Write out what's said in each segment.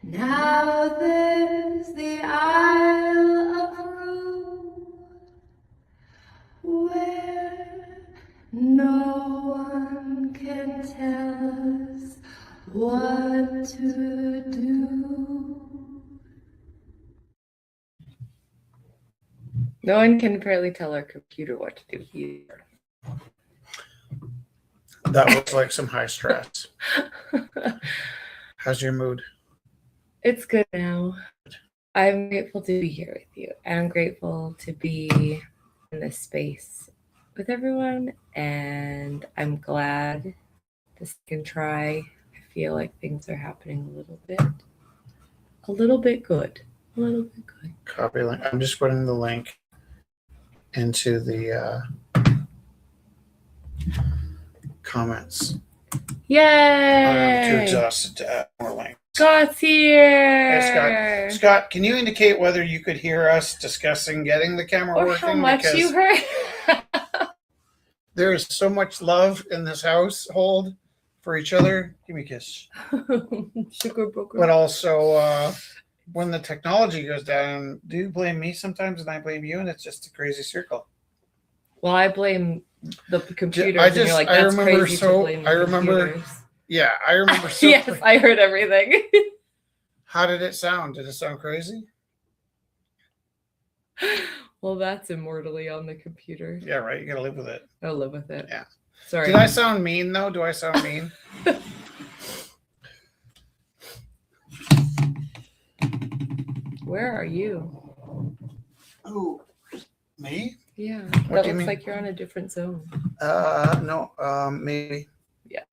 Now there's the Isle of Roux, where no one can tell us what to do. No one can apparently tell our computer what to do either. That looks like some high stress. How's your mood? It's good now. I'm grateful to be here with you. I'm grateful to be in this space with everyone, and I'm glad this can try. I feel like things are happening a little bit good. Copy link. I'm just putting the link into the comments. Yay! I'm too exhausted to add more links. Scott's here! Hey, Scott, can you indicate whether you could hear us discussing getting the camera or working? how much Because you heard? there is so much love in this household for each other. Give me a kiss. Sugar broker. But also, when the technology goes down, do you blame me sometimes and I blame you, and it's just a crazy circle? Well, I blame the computers, I and you're like, that's crazy to blame the computers. Yeah, I remember. So yes, I heard everything. How did it sound? Did it sound crazy? Well, that's immortally on the computer. Yeah, right. You gotta live with it. I'll live with it. Yeah. Sorry. Did I sound mean though? Do I sound mean? Where are you? Who? Me? Yeah. What that do you looks mean? like you're on a different zone. No. Maybe. Yeah.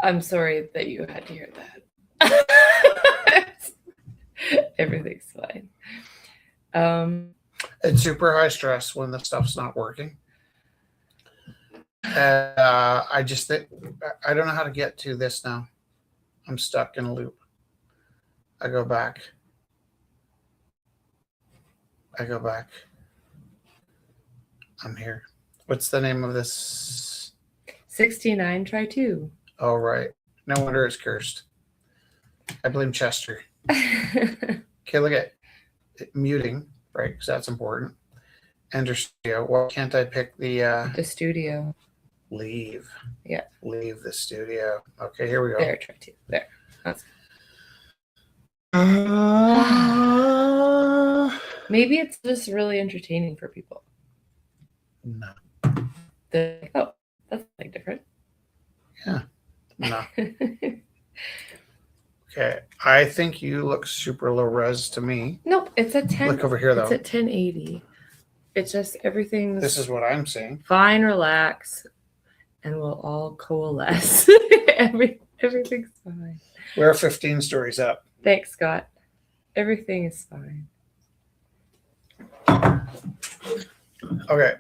I'm sorry that you had to hear that. Everything's fine. It's super high stress when the stuff's not working. I just think I don't know how to get to this now. I'm stuck in a loop. I go back. I'm here. What's the name of this? 69, try 2. Oh, right. No wonder it's cursed. I blame Chester. Okay, look at it, muting, right? Because that's important. Enter studio. Why can't I pick the studio? Leave. Yeah. Leave the studio. Okay, here we go. There, try 2. There. That's... Maybe it's just really entertaining for people. No. They're like, oh, that's like different. Yeah. No. Okay. I think you look super low res to me. Nope, it's at 10. Look over here though. It's at 1080. It's just everything's This is what I'm seeing. fine, relax, and we'll all coalesce. Everything's fine. We're 15 stories up. Thanks, Scott. Everything is fine. Okay.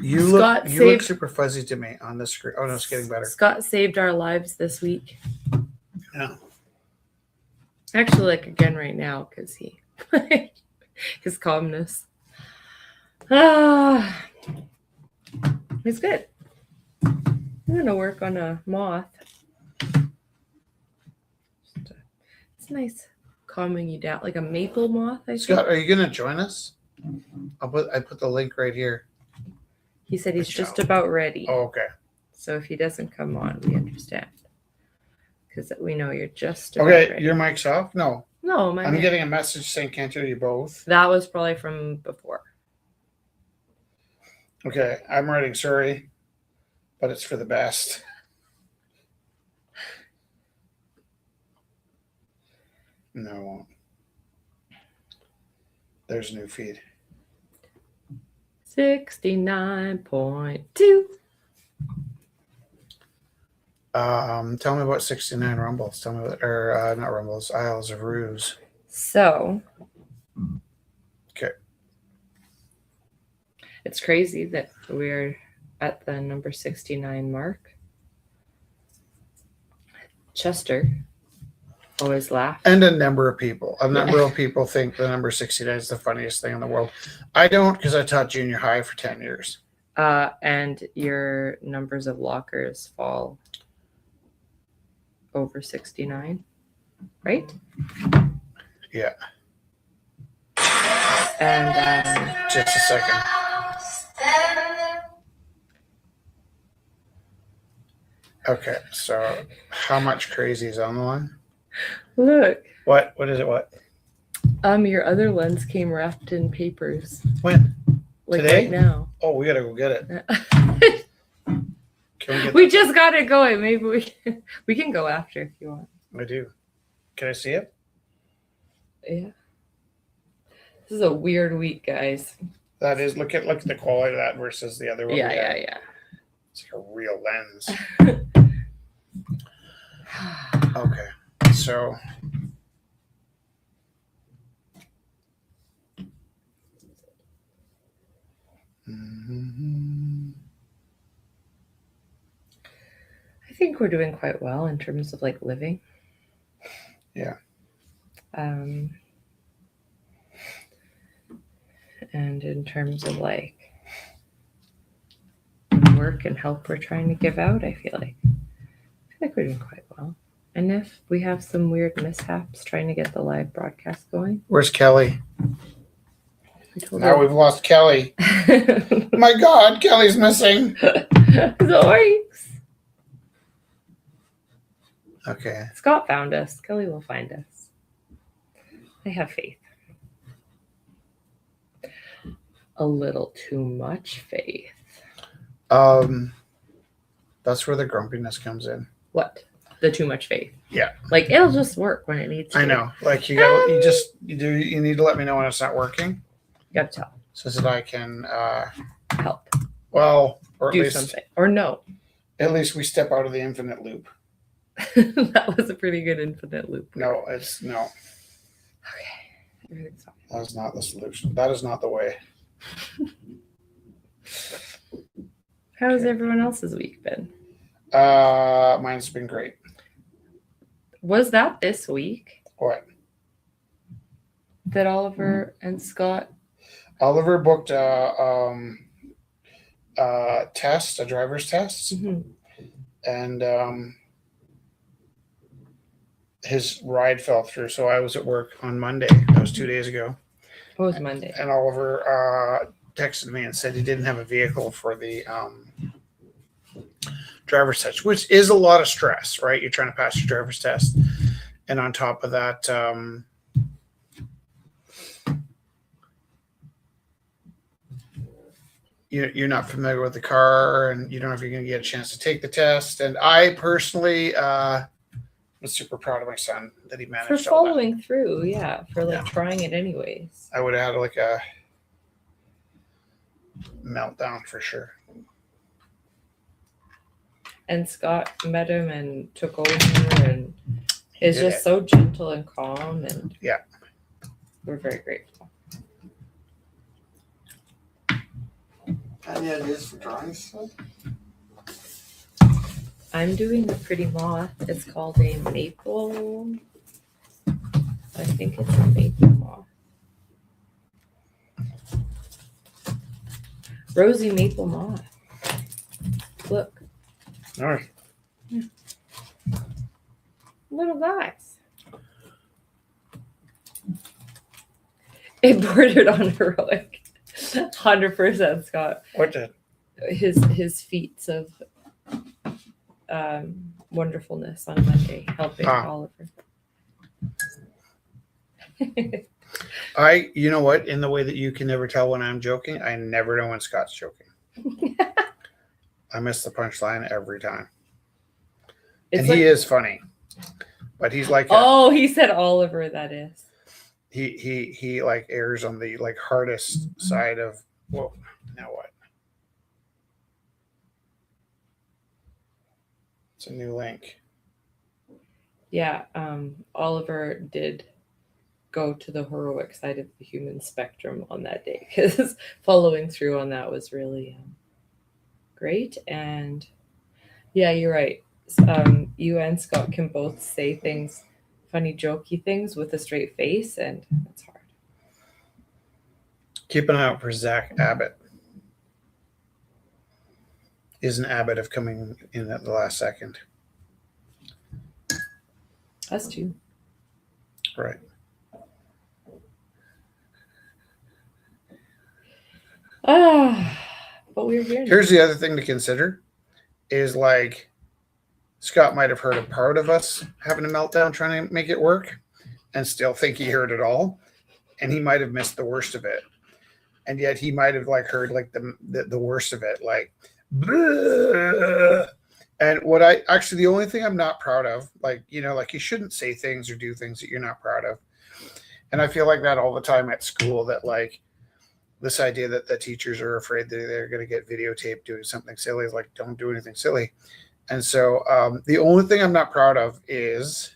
You look super fuzzy to me on the screen. Oh no, it's getting better. Scott saved our lives this week. Yeah. Actually, like again right now, because he his calmness. It's good. I'm gonna work on a moth. It's nice calming you down, like a maple moth. I think. Scott, are you gonna join us? I put the link right here. He said he's just about ready. Oh, okay. So if he doesn't come on, we understand. Because we know you're just about Okay, ready. your mic's off? No. No, I'm getting a message saying can't hear you both. That was probably from before. Okay, I'm writing sorry, but it's for the best. No, I won't. There's a new feed. 69.2. Tell me about 69 Rumbles. Tell me what, or not Rumbles, Isles of Roux. So, okay. It's crazy that we're at the number 69 mark. Chester always laughs. And a number of people. A number of people think the number 69 is the funniest thing in the world. I don't, because I taught junior high for 10 years. And your numbers of lockers fall over 69, right? Yeah. And Just a second. Okay, so how much crazy is on the line? look, What? What is it? What? your other lens came wrapped in papers. When? Like Today? right now. Oh, we gotta go get it. Can we get We that? just got it going. Maybe we can go after if you want. I do. Can I see it? Yeah. This is a weird week, guys. That is. Look at the quality of that versus the other one. Yeah. It's like a real lens. Okay, so I think we're doing quite well in terms of like living. Yeah. And in terms of like work and help we're trying to give out, I feel like we're doing quite well. And if we have some weird mishaps trying to get the live broadcast going, where's Kelly? Now her. we've lost Kelly. My God, Kelly's missing. Zoinks! Okay. Scott found us. Kelly will find us. I have faith. A little too much faith. That's where the grumpiness comes in. What? The too much faith. Yeah. Like it'll just work when it needs to. I know. Like you need to let me know when it's not working. You gotta tell. So that I can Help. well, or do at least something. Or no. At least we step out of the infinite loop. That was a pretty good infinite loop. No, it's no. Okay. Everything's fine. That is not the solution. That is not the way. How's everyone else's week been? Mine's been great. Was that this week? What? That Oliver and Scott. Oliver booked a test, a driver's test, and his ride fell through. So I was at work on Monday. That was 2 days ago. It was Monday. And Oliver texted me and said he didn't have a vehicle for the driver's test, which is a lot of stress, right? You're trying to pass your driver's test. And on top of that, you're not familiar with the car and you don't know if you're going to get a chance to take the test. And I personally was super proud of my son that he managed for following through. Yeah. For like trying it anyways. I would have had like a meltdown for sure. And Scott met him and took over and is just so gentle and calm, and we're very grateful. Any ideas for drawing stuff? I'm doing a pretty moth. It's called a maple. I think it's a maple moth. Rosy maple moth. Look. All right. Yeah. Little guys. It bordered on heroic. 100% Scott. What did? His feats of wonderfulness on Monday helping Oliver. You know what? In the way that you can never tell when I'm joking, I never know when Scott's joking. I miss the punchline every time. And he is funny. But he's like he said Oliver, that is. He like errs on the like hardest side of now what? It's a new link. Yeah, Oliver did go to the heroic side of the human spectrum on that day because following through on that was really great. And yeah, you're right. You and Scott can both say things, funny, jokey things with a straight face, and it's hard. Keep an eye out for Zach Abbott. Is an habit of coming in at the last second. Us too. Right. But we're here now. Here's the other thing to consider is like Scott might have heard a part of us having a meltdown trying to make it work and still think he heard it all. And he might have missed the worst of it. And yet he might have like heard like the worst of it, like bleh. And what I actually, the only thing I'm not proud of, like, you know, like you shouldn't say things or do things that you're not proud of. And I feel like that all the time at school, that like this idea that the teachers are afraid that they're going to get videotaped doing something silly is like, don't do anything silly. And so the only thing I'm not proud of is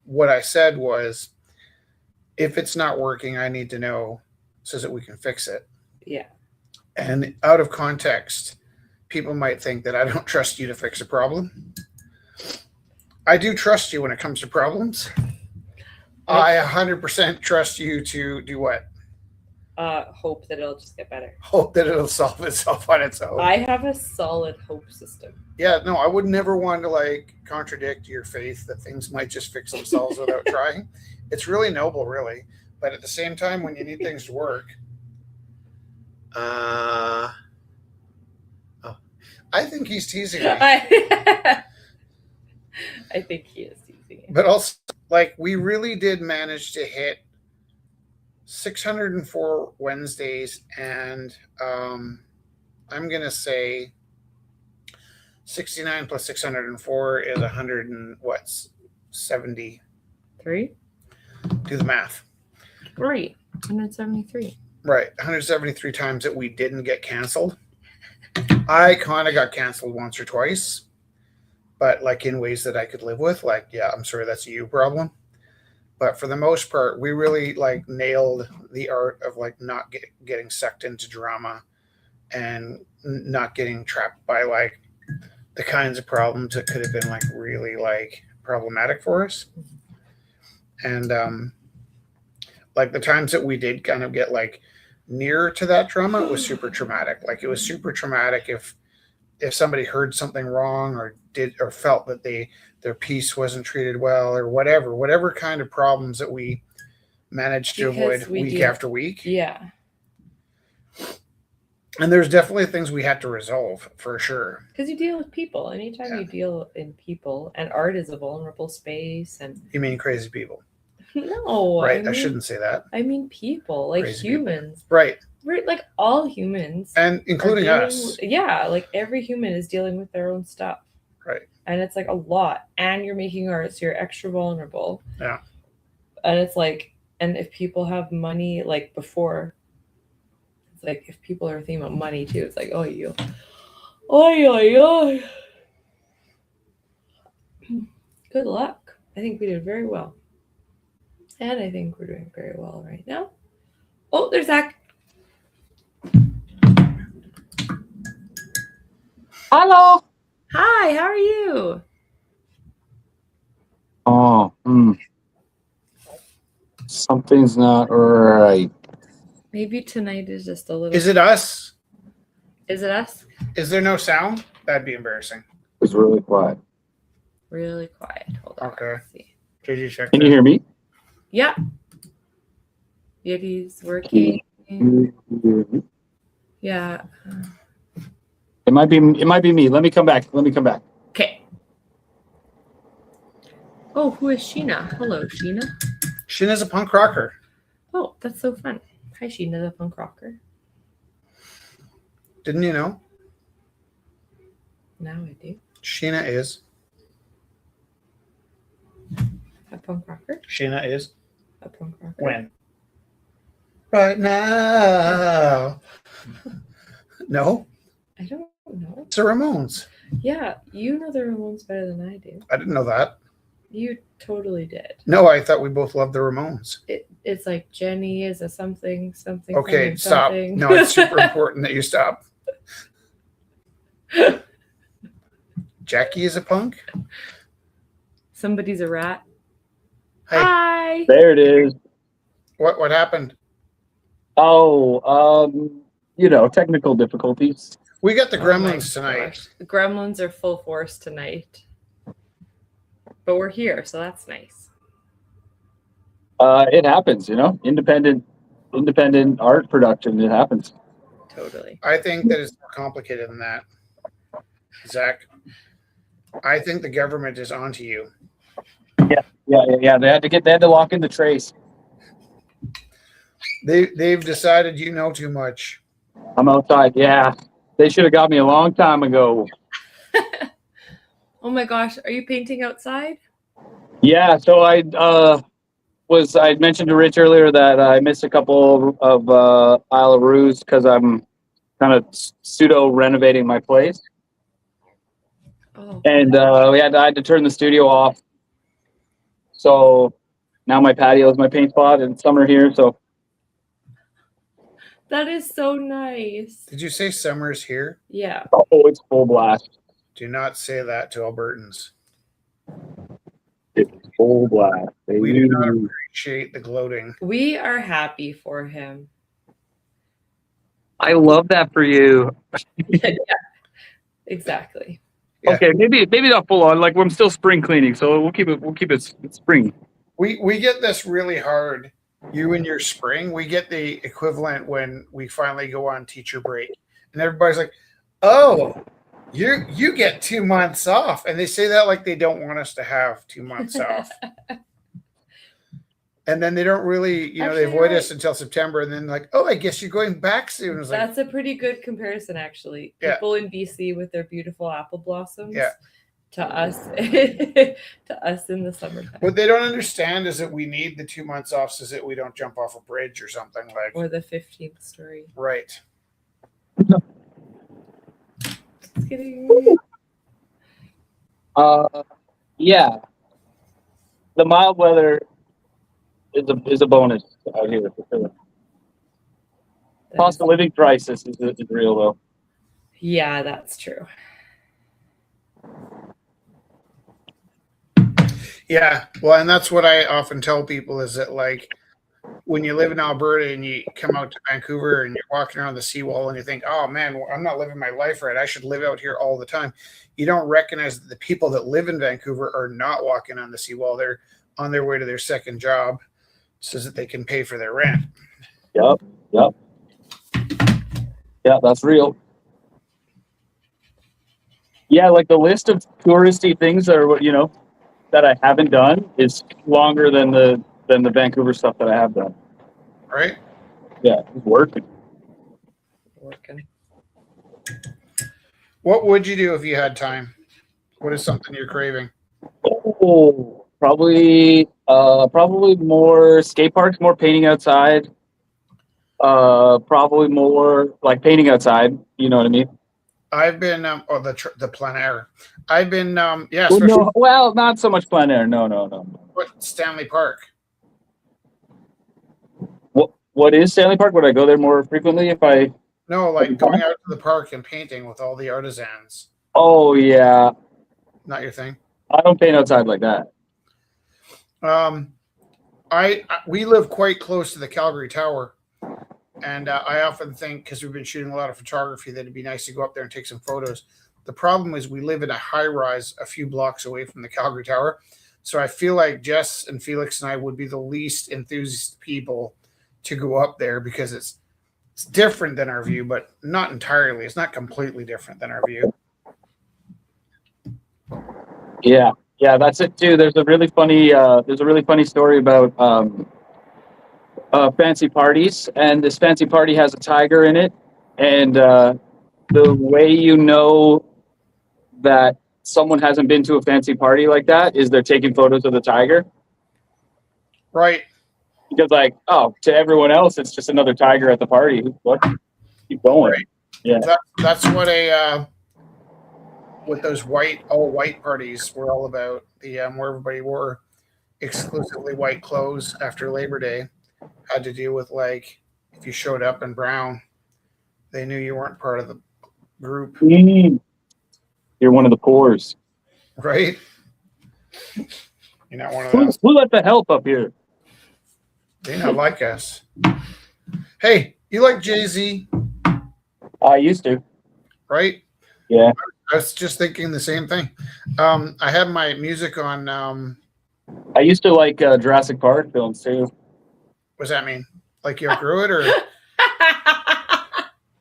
what I said was, if it's not working, I need to know so that we can fix it. Yeah. And out of context, people might think that I don't trust you to fix a problem. I do trust you when it comes to problems. I 100% trust you to do what? Hope that it'll just get better. Hope that it'll solve itself on its own. I have a solid hope system. Yeah, no, I would never want to like contradict your faith that things might just fix themselves without trying. It's really noble, really. But at the same time, when you need things to work, I think he's teasing me. I think he is teasing me. But also, like, we really did manage to hit 604 Wednesdays, and I'm going to say 69 plus 604 is 100 and what's 73? Do the math. Great. 173. Right. 173 times that we didn't get canceled. I kind of got canceled once or twice, but like in ways that I could live with. Like, yeah, I'm sorry, that's a you problem. But for the most part, we really like nailed the art of like not getting sucked into drama and not getting trapped by like the kinds of problems that could have been like really like problematic for us. And like the times that we did kind of get like near to that drama, it was super traumatic. Like it was super traumatic if somebody heard something wrong or did or felt that their piece wasn't treated well or whatever kind of problems that we managed to avoid week after week. Yeah. And there's definitely things we had to resolve for sure. Because you deal with people. Anytime you deal in people, and art is a vulnerable space. And you mean crazy people? No. Right. I shouldn't say that. I mean people, like crazy humans. People. Right. Like all humans. And including us. Yeah. Like every human is dealing with their own stuff. Right. And it's like a lot. And you're making art, so you're extra vulnerable. Yeah. And it's like, and if people have money, like before, it's like if people are thinking about money too, it's like, oh, good luck. I think we did very well. And I think we're doing very well right now. Oh, there's Zach. Hello. Hi, how are you? Oh, something's not right. Maybe tonight is just a little. Is it us? Is it us? Is there no sound? That'd be embarrassing. It's really quiet. Really quiet. Hold on. Okay. Let's see. Did you check? Can you hear me? Yeah. Yeti's working. Yeah. It might be me. Let me come back. Okay. Oh, who is Sheena? Hello, Sheena. Sheena's a punk rocker. Oh, that's so fun. Hi, Sheena, the punk rocker. Didn't you know? Now I do. Sheena is. A punk rocker? Sheena is. A punk rocker. When? Right now. No? I don't know. It's the Ramones. Yeah, you know the Ramones better than I do. I didn't know that. You totally did. No, I thought we both loved the Ramones. It's like Jenny is a something. Okay, stop. Something. No, it's super important that you stop. Jackie is a punk? Somebody's a rat. Hey. Hi. There it is. What happened? Oh, technical difficulties. We got the Gremlins tonight. Gosh. The Gremlins are full force tonight. but we're here, so that's nice. It happens, independent art production. It happens. Totally. I think that it's more complicated than that, Zach. I think the government is onto you. Yeah. They had to lock in the trace. They've decided you know too much. I'm outside. Yeah, they should have got me a long time ago. Oh my gosh, are you painting outside? Yeah, so I mentioned to Rich earlier that I missed a couple of Isle of Roux because I'm kind of pseudo renovating my place, Oh, and I had to turn the studio off. So now my patio is my paint spot, and summer here. So that is so nice. Did you say summer's here? Yeah. it's full blast. Do not say that to Albertans. It's full blast. We do not appreciate the gloating. We are happy for him. I love that for you. Yeah, exactly. Yeah. Okay, maybe not full on. Like I'm still spring cleaning, so we'll keep it spring. We get this really hard. You and your spring, we get the equivalent when we finally go on teacher break, and everybody's like, "Oh, you get 2 months off," and they say that like they don't want us to have 2 months off. And then they don't really, Actually, they avoid right. us until September, and then like, "Oh, I guess you're going back soon." It's like, That's a pretty good comparison, actually. Yeah. People in BC with their beautiful apple blossoms. Yeah. To us, to us in the summertime. what they don't understand is that we need the 2 months off so that we don't jump off a bridge or something like. Or the 15th story. Right. Just kidding. Yeah. The mild weather is a bonus out here for sure. Cost of living crisis is real though. Yeah, that's true. Yeah, well, and that's what I often tell people is that, like, when you live in Alberta and you come out to Vancouver and you're walking around the seawall and you think, oh man, I'm not living my life right. I should live out here all the time. You don't recognize that the people that live in Vancouver are not walking on the seawall. They're on their way to their second job so that they can pay for their rent. Yep. Yeah, that's real. Yeah, like the list of touristy things that are, that I haven't done is longer than the Vancouver stuff that I have done. Right? Yeah, it's working. What would you do if you had time? What is something you're craving? Oh, probably more skate parks, more painting outside. Probably more like painting outside. You know what I mean? I've been the plein air. I've been yeah. Well, not so much plein air. No. What Stanley Park? What is Stanley Park? Would I go there more frequently if I? No, like going out to the park and painting with all the artisans. Oh yeah. Not your thing. I don't paint outside like that. We live quite close to the Calgary Tower, and I often think, because we've been shooting a lot of photography, that it'd be nice to go up there and take some photos. The problem is we live in a high rise a few blocks away from the Calgary Tower, so I feel like Jess and Felix and I would be the least enthused people to go up there because it's different than our view, but not entirely. It's not completely different than our view. Yeah, that's it too. There's a really funny story about fancy parties, and this fancy party has a tiger in it, and the way you know that someone hasn't been to a fancy party like that is they're taking photos of the tiger. Right. Because to everyone else it's just another tiger at the party. What? Keep going. Right. Yeah. That's what those all white parties were all about. The where everybody wore exclusively white clothes after Labor Day had to do with, like, if you showed up in brown, they knew you weren't part of the group. You're one of the poors. Right? You're not one of those. Who let the help up here? They not like us. Hey, you like Jay-Z? I used to. Right? Yeah. I was just thinking the same thing. I have my music on. I used to like Jurassic Park films too. What does that mean? Like you outgrew it, or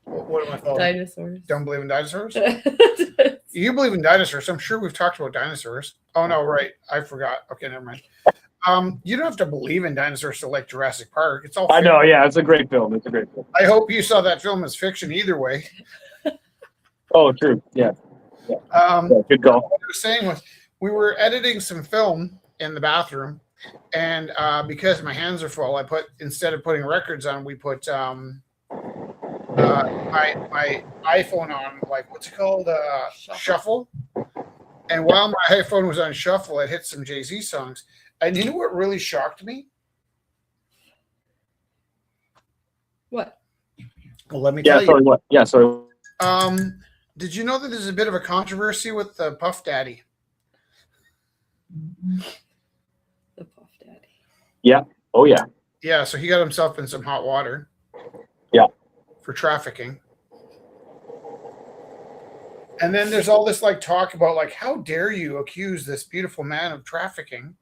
what am I called? Dinosaurs. Don't believe in dinosaurs? You believe in dinosaurs. I'm sure we've talked about dinosaurs. Oh no, right. I forgot. Okay, never mind. You don't have to believe in dinosaurs to like Jurassic Park. It's all I know, fiction. yeah, it's a great film. It's a great film. I hope you saw that film as fiction either way. Oh, true. Yeah. Yeah, Good call. what I was saying was we were editing some film in the bathroom, and because my hands are full, I put, instead of putting records on, we put my iPhone on, like, what's it called? Shuffle. And while my iPhone was on shuffle, it hit some Jay-Z songs. And you know what really shocked me? What? Well, let me Yeah, tell you. sorry, what? Yeah, sorry. Did you know that there's a bit of a controversy with Puff Daddy? The Puff Daddy. Yeah. Oh, yeah. Yeah, so he got himself in some hot water. Yeah. For trafficking. And then there's all this like talk about like, how dare you accuse this beautiful man of trafficking?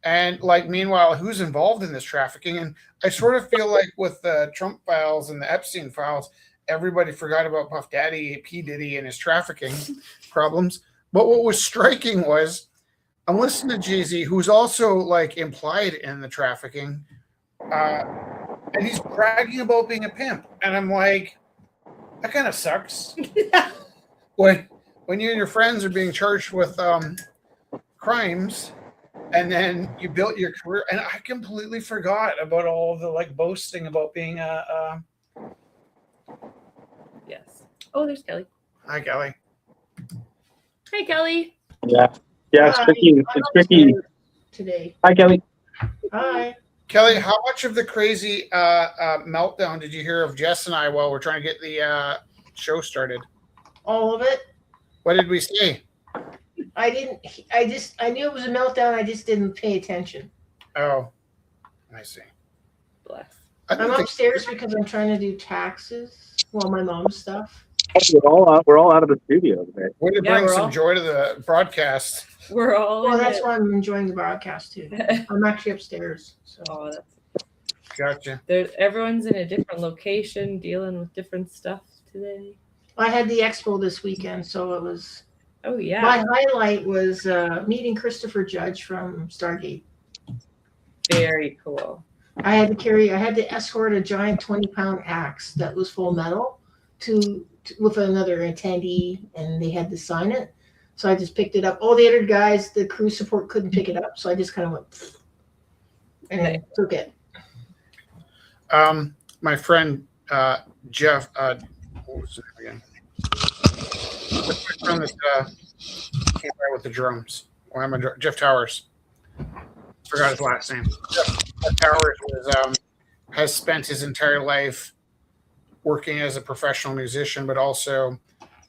And like, meanwhile, who's involved in this trafficking? And I sort of feel like with the Trump files and the Epstein files, everybody forgot about Puff Daddy, P. Diddy, and his trafficking problems. But what was striking was, I'm listening to Jay-Z, who's also like implied in the trafficking, and he's bragging about being a pimp. And I'm like, that kind of sucks. When you and your friends are being charged with crimes, and then you built your career, and I completely forgot about all the like boasting about being a Yes. Oh, there's Kelly. Hi, Kelly. Hey, Kelly. Yeah. Yeah, it's tricky. It's tricky. Today. Hi, Kelly. Hi. Kelly, how much of the crazy meltdown did you hear of Jess and I while we're trying to get the show started? All of it. What did we say? I knew it was a meltdown. I just didn't pay attention. Oh, I see. Bless. I'm upstairs because I'm trying to do taxes. Well, my mom's stuff. We're all out of the studio today. Way to Yeah, bring we're some all- joy to the broadcast. We're all. Well, in that's it. why I'm enjoying the broadcast too. I'm actually upstairs. So Oh, that's. Gotcha. Everyone's in a different location, dealing with different stuff today. I had the expo this weekend, so it was. Oh yeah. My highlight was meeting Christopher Judge from Stargate. Very cool. I had to escort a giant 20-pound axe that was full metal to with another attendee, and they had to sign it. So I just picked it up. All the other guys, the crew support couldn't pick it up, so I just kind of went and I took it. My friend Jeff, what was his name again? What's my friend that came by with the drums? Why am I Jeff Towers? Forgot his last name. Jeff Towers has spent his entire life working as a professional musician, but also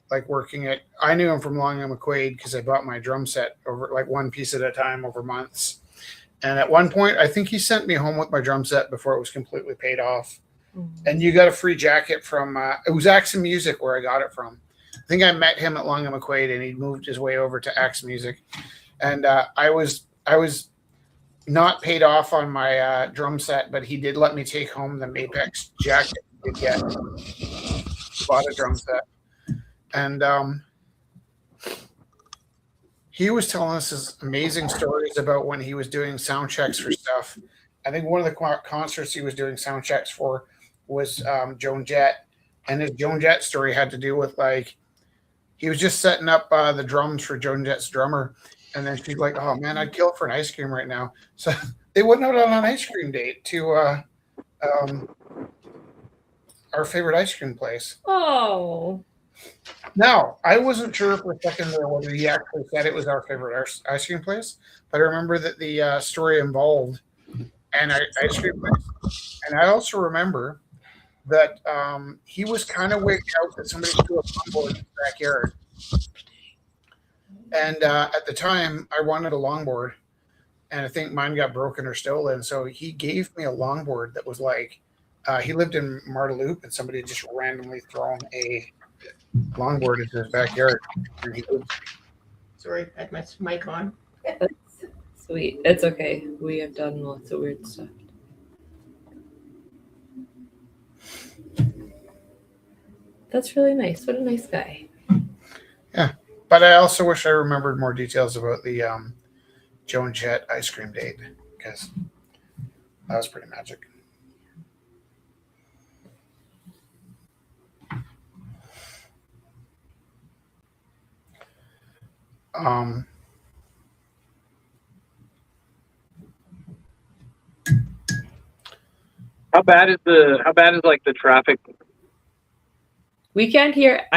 like working at. I knew him from Long and McQuaid because I bought my drum set over like one piece at a time over months. And at one point, I think he sent me home with my drum set before it was completely paid off. Mm-hmm. And you got a free jacket from it was Axe Music where I got it from. I think I met him at Long and McQuaid, and he moved his way over to Axe Music. And I was not paid off on my drum set, but he did let me take home the Mapex jacket to get. Bought a drum set, and he was telling us his amazing stories about when he was doing sound checks for stuff. I think one of the concerts he was doing sound checks for was Joan Jett, and his Joan Jett story had to do with like he was just setting up the drums for Joan Jett's drummer, and then she's like, "Oh man, I'd kill for an ice cream right now." So they went out on an ice cream date to our favorite ice cream place. Oh. Now, I wasn't sure for a second there whether he actually said it was our favorite ice cream place, but I remember that the story involved an ice cream place. And I also remember that he was kind of wigged out that somebody threw a longboard in his backyard. And at the time, I wanted a longboard, and I think mine got broken or stolen. So he gave me a longboard that was like, he lived in Marteloup, and somebody had just randomly thrown a longboard into his backyard. Sorry, I had my mic on. That's sweet. It's okay. We have done lots of weird stuff. That's really nice. What a nice guy. But I also wish I remembered more details about the Joe and Chet ice cream date, because that was pretty magic. How bad is like the traffic? I can't hear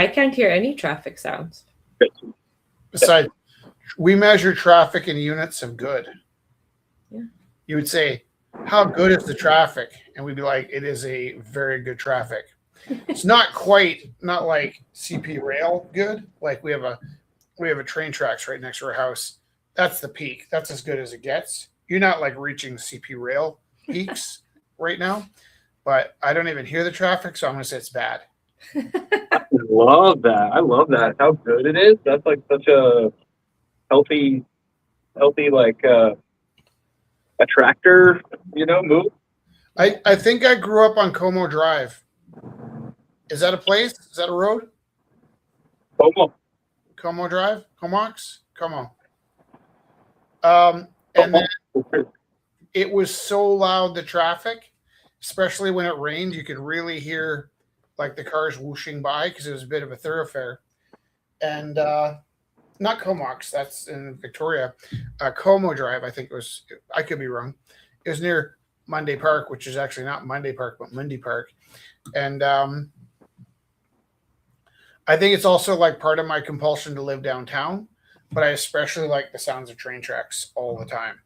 any traffic sounds. Besides, we measure traffic in units of good. Yeah. You would say, how good is the traffic? And we'd be like, it is a very good traffic. It's not like CP rail good. Like we have a train tracks right next to our house. That's the peak. That's as good as it gets. You're not like reaching CP rail peaks right now, but I don't even hear the traffic, so I'm gonna say it's bad. I love that. I love that. How good it is. That's like such a healthy like attractor, move. I think I grew up on Como Drive. Is that a place? Is that a road? Como Drive? Comox? Como. And then it was so loud, the traffic, especially when it rained, you could really hear like the cars whooshing by because it was a bit of a thoroughfare. And not Comox, that's in Victoria. Como Drive, I think it was, I could be wrong. It was near Monday Park, which is actually not Monday Park, but Mundy Park. And I think it's also like part of my compulsion to live downtown, but I especially like the sounds of train tracks all the time.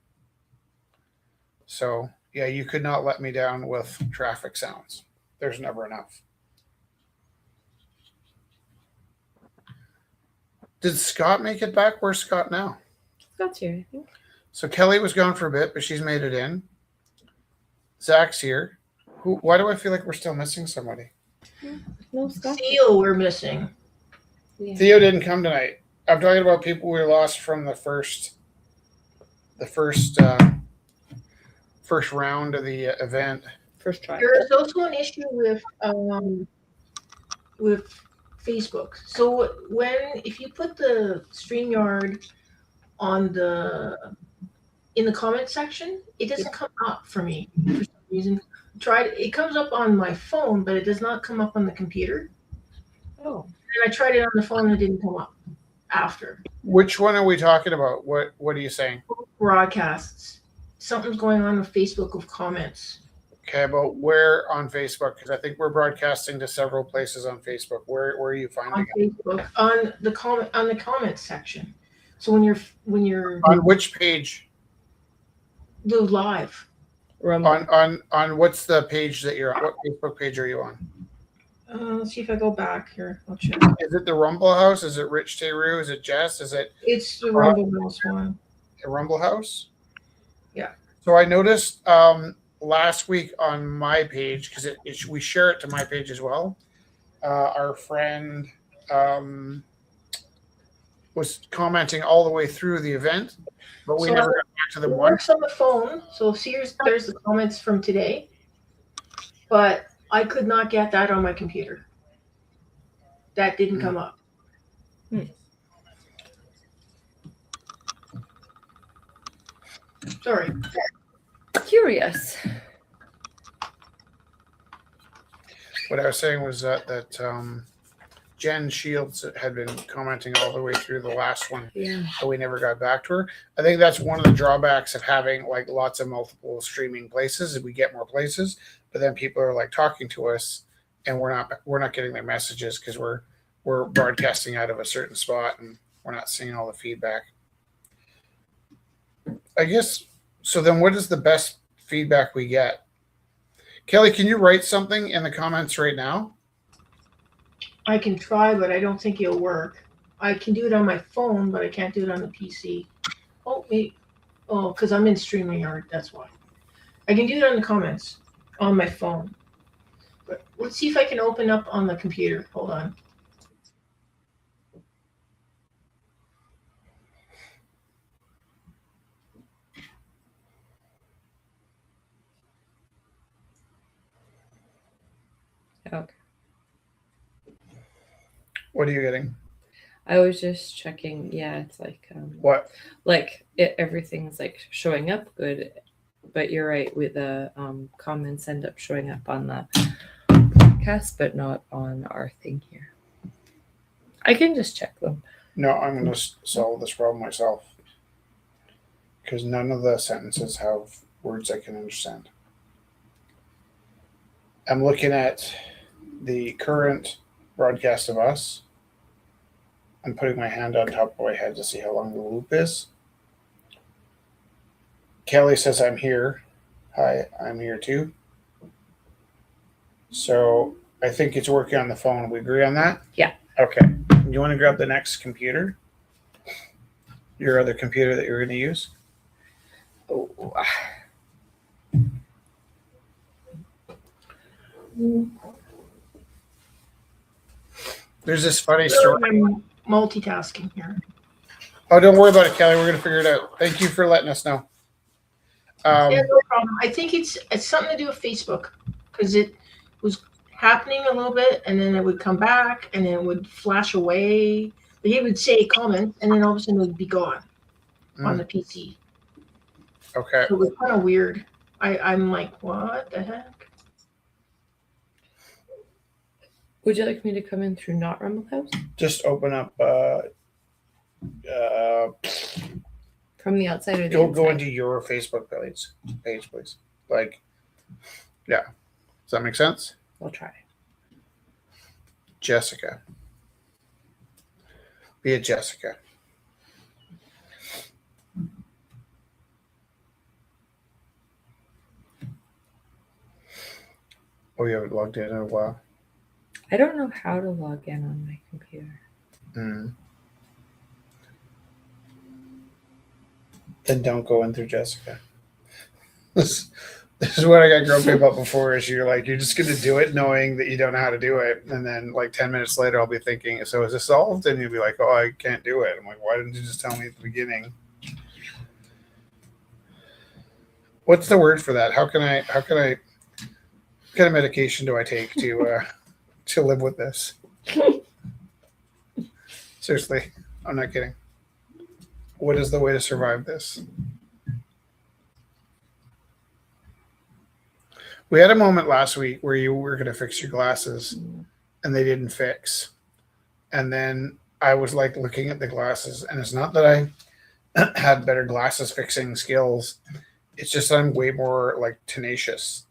So yeah, you could not let me down with traffic sounds. There's never enough. Did Scott make it back? Where's Scott now? Scott's here, I think. So Kelly was gone for a bit, but she's made it in. Zach's here. Why do I feel like we're still missing somebody? No, Scott. Theo, we're missing. Yeah. Theo didn't come tonight. I'm talking about people we lost from the first round of the event. First try. There is also an issue with Facebook. So if you put the StreamYard in the comment section, it doesn't come up for me for some reason. It comes up on my phone, but it does not come up on the computer. Oh. And I tried it on the phone and it didn't come up after. Which one are we talking about? What are you saying? Broadcasts. Something's going on with Facebook with comments. Okay, but where on Facebook? Because I think we're broadcasting to several places on Facebook. Where are you finding On it? Facebook, on the comments section. So when you're On which page? the live. Rumble. On what's the page that you're on? What Facebook page are you on? Let's see if I go back here. I'll check. Is it the Rumble House? Is it Rich Teru? Is it Jess? Is it It's the Rumble House one. a Rumble House? Yeah. So I noticed last week on my page, because we share it to my page as well. Our friend was commenting all the way through the event, but we never got back to the It one. works on the phone. So there's the comments from today, but I could not get that on my computer. That didn't come up. Sorry. Curious. What I was saying was that Jen Shields had been commenting all the way through the last one, Yeah. but we never got back to her. I think that's one of the drawbacks of having like lots of multiple streaming places. Is we get more places, but then people are like talking to us, and we're not getting their messages because we're broadcasting out of a certain spot and we're not seeing all the feedback. I guess so. Then, what is the best feedback we get? Kelly, can you write something in the comments right now? I can try, but I don't think it'll work. I can do it on my phone, but I can't do it on the PC. Oh, wait. Oh, because I'm in StreamYard. That's why. I can do it on the comments on my phone. But let's see if I can open up on the computer. Hold on. Okay. What are you getting? I was just checking. Yeah, it's like What? like everything's like showing up good, but you're right. With the comments end up showing up on the podcast, but not on our thing here. I can just check them. No, I'm going to solve this problem myself. Because none of the sentences have words I can understand. I'm looking at the current broadcast of us. I'm putting my hand on top of my head to see how long the loop is. Kelly says I'm here. Hi, I'm here too. So I think it's working on the phone. We agree on that? Yeah. Okay. You want to grab the next computer? Your other computer that you're going to use? Oh. There's this funny story. I'm multitasking here. Oh, don't worry about it, Kelly. We're going to figure it out. Thank you for letting us know. Yeah, no problem. I think it's something to do with Facebook because it was happening a little bit and then it would come back and then it would flash away. But he would say comment and then all of a sudden it would be gone on the PC. Okay. So it was kind of weird. I'm like, what the heck? Would you like me to come in through Not Rumble House? Just open up. From the outside or the Go inside? into your Facebook page, please. Like, yeah. Does that make sense? I'll try. Jessica. Be a Jessica. Oh, you haven't logged in a while. I don't know how to log in on my computer. Then don't go in through Jessica. This is what I got grumpy about before. Is you're just going to do it knowing that you don't know how to do it, and then like 10 minutes later, I'll be thinking, "So is this solved?" And you'll be like, "Oh, I can't do it." I'm like, "Why didn't you just tell me at the beginning?" What's the word for that? How can I? What kind of medication do I take to live with this? Seriously, I'm not kidding. What is the way to survive this? We had a moment last week where you were going to fix your glasses and they didn't fix. And then I was like looking at the glasses, and it's not that I had better glasses fixing skills. It's just that I'm way more like tenacious.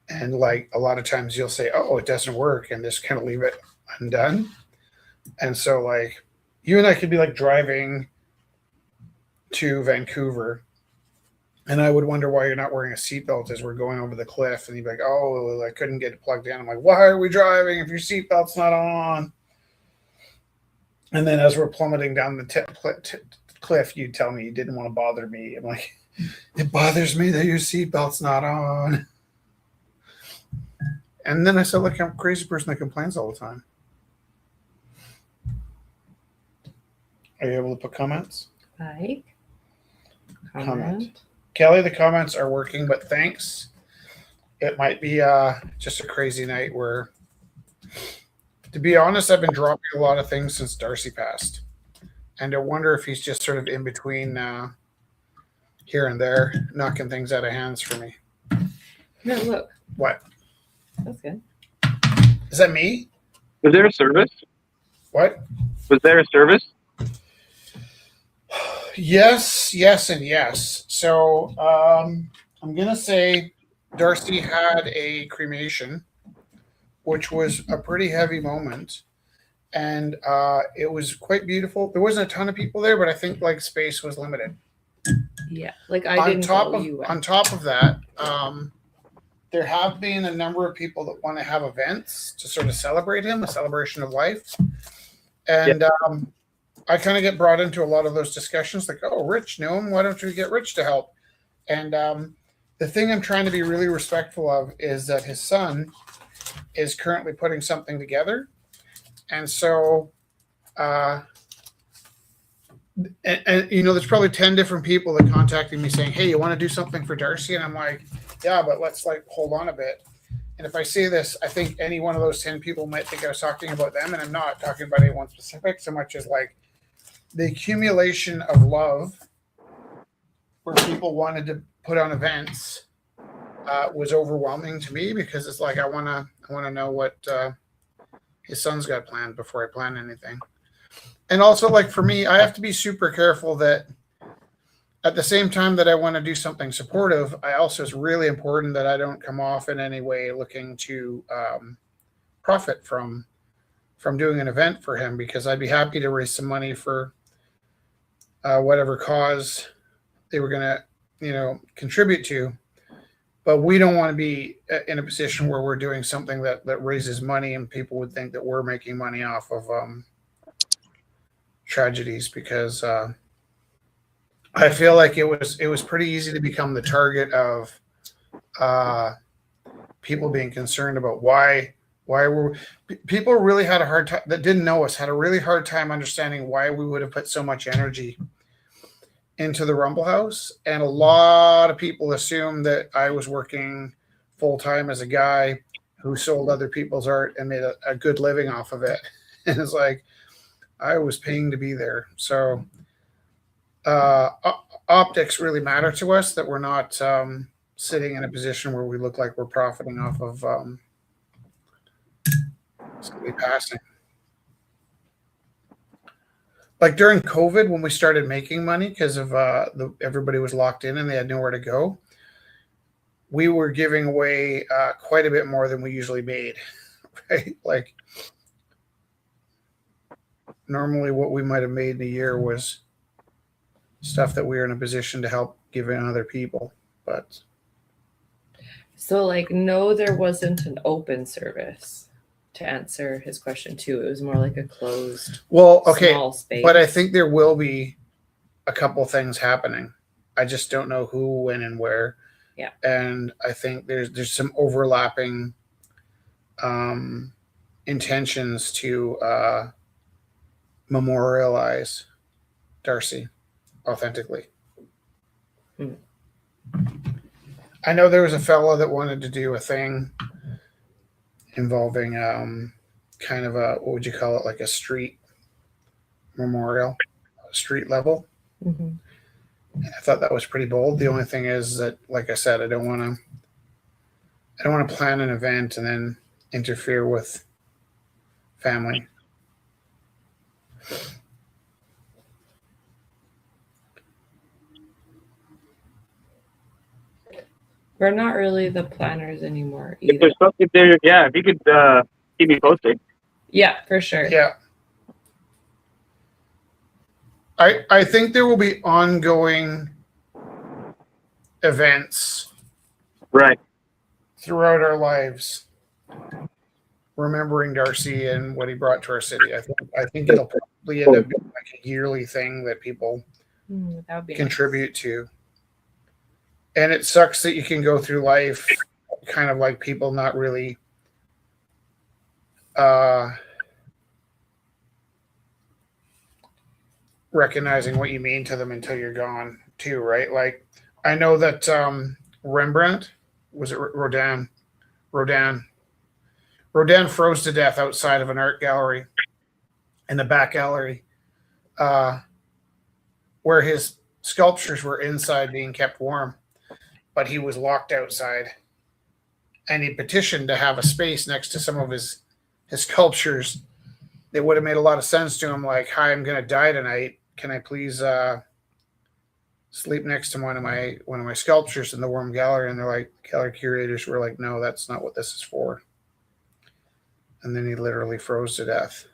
And like a lot of times you'll say, "Oh, it doesn't work," and just kind of leave it undone. And so like you and I could be like driving to Vancouver, and I would wonder why you're not wearing a seatbelt as we're going over the cliff, and you'd be like, "Oh, I couldn't get it plugged in." I'm like, "Why are we driving if your seatbelt's not on?" And then as we're plummeting down the cliff, you'd tell me you didn't want to bother me. I'm like, "It bothers me that your seatbelt's not on." And then I sound like I'm a crazy person that complains all the time. Are you able to put comments? Like, Comment. Kelly, the comments are working, but thanks. It might be just a crazy night where, to be honest, I've been dropping a lot of things since Darcy passed. And I wonder if he's just sort of in between here and there, knocking things out of hands for me. No, look. What? That's good. Is that me? Was there a service? What? Was there a service? Yes, and yes. So I'm going to say Darcy had a cremation, which was a pretty heavy moment. And it was quite beautiful. There wasn't a ton of people there, but I think like space was limited. Yeah, like I didn't know you went. On top of that, there have been a number of people that want to have events to sort of celebrate him, a celebration of life. And I kind of get brought into a lot of those discussions like, "Oh, Rich knew him. Why don't we get Rich to help?" And the thing I'm trying to be really respectful of is that his son is currently putting something together. And so, and there's probably 10 different people that contacted me saying, "Hey, you want to do something for Darcy?" And I'm like, "Yeah, but let's like hold on a bit." and if I say this, I think any one of those 10 people might think I was talking about them, and I'm not talking about anyone specific so much as like the accumulation of love where people wanted to put on events was overwhelming to me, because it's like I want to know what his son's got planned before I plan anything. And also, like, for me, I have to be super careful that at the same time that I want to do something supportive, I also, it's really important that I don't come off in any way looking to profit from doing an event for him, because I'd be happy to raise some money for whatever cause they were going to, contribute to. But we don't want to be in a position where we're doing something that raises money and people would think that we're making money off of tragedies, because I feel like it was pretty easy to become the target of people being concerned about why people really had a hard time, that didn't know us, had a really hard time understanding why we would have put so much energy into the Rumble House. And a lot of people assumed that I was working full time as a guy who sold other people's art and made a good living off of it. And it's like, I was paying to be there. So optics really matter to us, that we're not sitting in a position where we look like we're profiting off of somebody passing. Like during COVID, when we started making money because of everybody was locked in and they had nowhere to go, we were giving away quite a bit more than we usually made, right? Like normally what we might have made in a year was stuff that we were in a position to help give in other people. But So, like, no, there wasn't an open service, to answer his question too. It was more like a closed, small space. But I think there will be a couple things happening. I just don't know who, when, and where. Yeah. And I think there's some overlapping intentions to memorialize Darcy authentically. I know there was a fellow that wanted to do a thing involving kind of a, what would you call it, like a street memorial, street level. Mm-hmm. I thought that was pretty bold. The only thing is that, like I said, I don't want to plan an event and then interfere with family. We're not really the planners anymore If either. there's something there, yeah, if you could keep me posted. Yeah, for sure. Yeah. I think there will be ongoing events Right. throughout our lives, remembering Darcy and what he brought to our city. I think it'll probably end up being like a yearly thing that people That would be contribute to. And it sucks that you can go through life kind of like people not really recognizing what you mean to them until you're gone too, right? Like I know that Rembrandt, was it Rodin froze to death outside of an art gallery in the back gallery, where his sculptures were inside being kept warm, but he was locked outside, and he petitioned to have a space next to some of his sculptures that would have made a lot of sense to him. Like, hi, I'm going to die tonight. Can I please sleep next to one of my sculptures in the warm gallery? And they're like, gallery curators were like, no, that's not what this is for. And then he literally froze to death.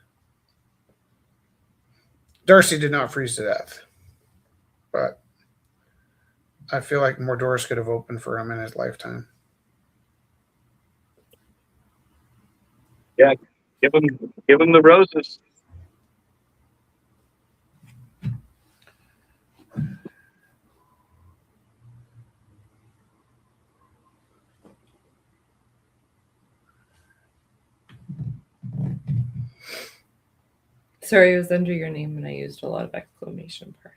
Darcy did not freeze to death, but I feel like more doors could have opened for him in his lifetime. Yeah, give him the roses. Sorry, it was under your name and I used a lot of exclamation marks.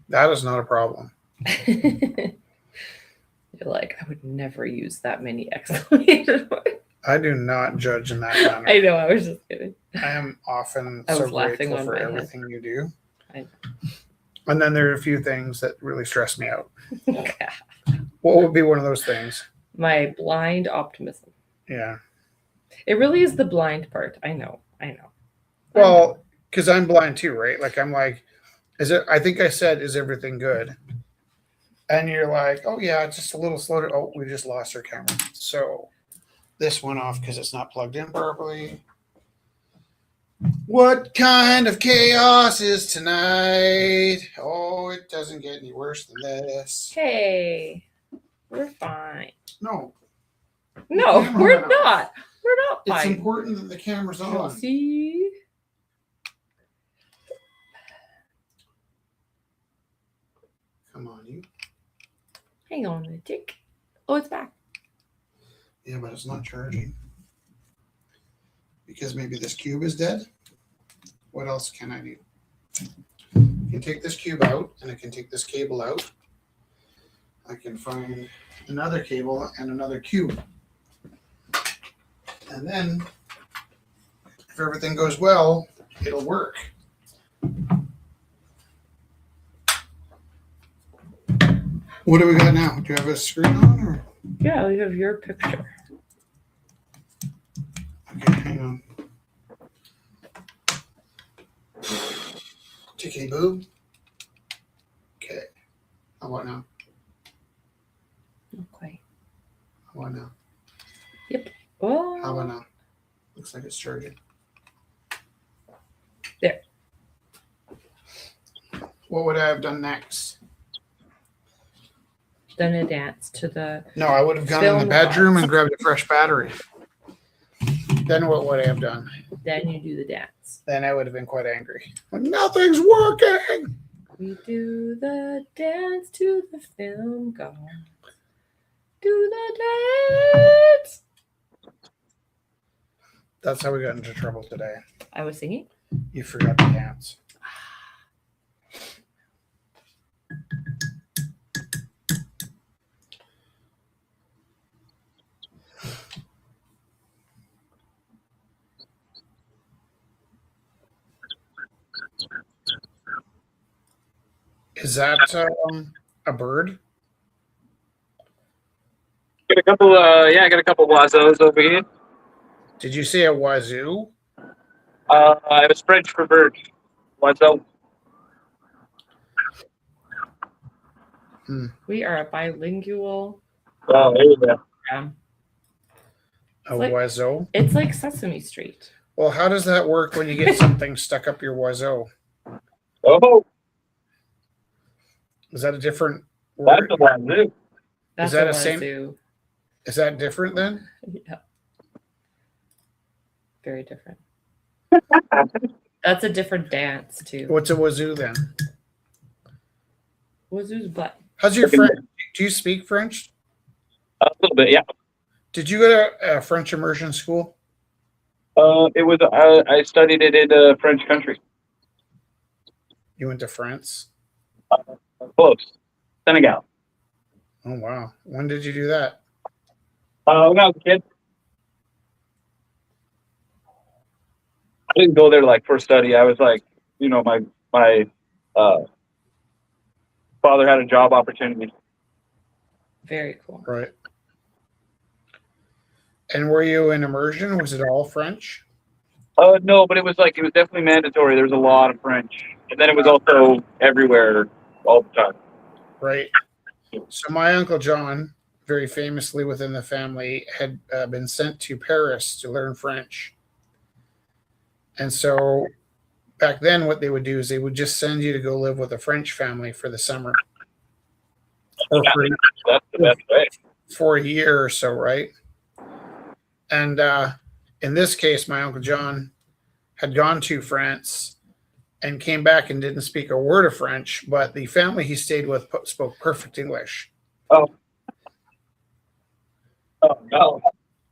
That is not a problem. Yeah. be like, I would never use that many exclamation points. I do not judge in that manner. I know, I was just kidding. I am often I so was laughing grateful on for my head. everything you do. I know. And then there are a few things that really stress me out. God. What would be one of those things? My blind optimism. Yeah. It really is the blind part. I know. Well, because I'm blind too, right? Like I'm like, I think I said, is everything good? And you're like, oh yeah, it's just a little slow. Oh, we just lost our camera. So this went off because it's not plugged in properly. What kind of chaos is tonight? Oh, it doesn't get any worse than this. Hey, we're fine. No, No, camera we're went off. not. We're not It's fine. important that the camera's on. See? Come on, you. Hang on a tick. Oh, it's back. Yeah, but it's not charging. Because maybe this cube is dead. What else can I do? I can take this cube out and I can take this cable out. I can find another cable and another cube. And then, if everything goes well, it'll work. What do we got now? Do you have a screen on? Or? Yeah, we have your picture. Okay, hang on. Tickety boo. Okay. How about now? Not quite. How about now? Oh. How about now? Looks like it's charging. There. What would I have done next? Done a dance to the. No, I would have gone in the Film bedroom rods. and grabbed a fresh battery. Then what would I have done? Then you do the dance. Then I would have been quite angry. Nothing's working. We do the dance to the film god. Do the dance. That's how we got into trouble today. I was singing. You forgot to dance. Is that a bird? Got a couple. I got a couple oiseaux over here. Did you say a wazoo? It was French for bird. Oiseau. We are a bilingual Oh, there you go. program. A Like- wazoo? It's like Sesame Street. Well, how does that work when you get something stuck up your wazoo? Oh, Is that a different that's word? the one. That's that a a same- wazoo. Is that different then? Yeah. Very different. That's a different dance too. What's a wazoo then? Wazoo's butt. How's your French? Do you speak French? A little bit, yeah. Did you go to a French immersion school? It was. I studied it in a French country. You went to France? Close. Senegal. Oh, wow. When did you do that? When I was a kid. I didn't go there like for study. I was like, my father had a job opportunity. Very cool. Right. And were you in immersion? Was it all French? No, but it was definitely mandatory. There was a lot of French, and then it was also everywhere all the time. Right. So my Uncle John, very famously within the family, had been sent to Paris to learn French. And so back then what they would do is they would just send you to go live with a French family for the summer. Or That's the best way. for a year or so, right? And in this case, my Uncle John had gone to France and came back and didn't speak a word of French, but the family he stayed with spoke perfect English. Oh no!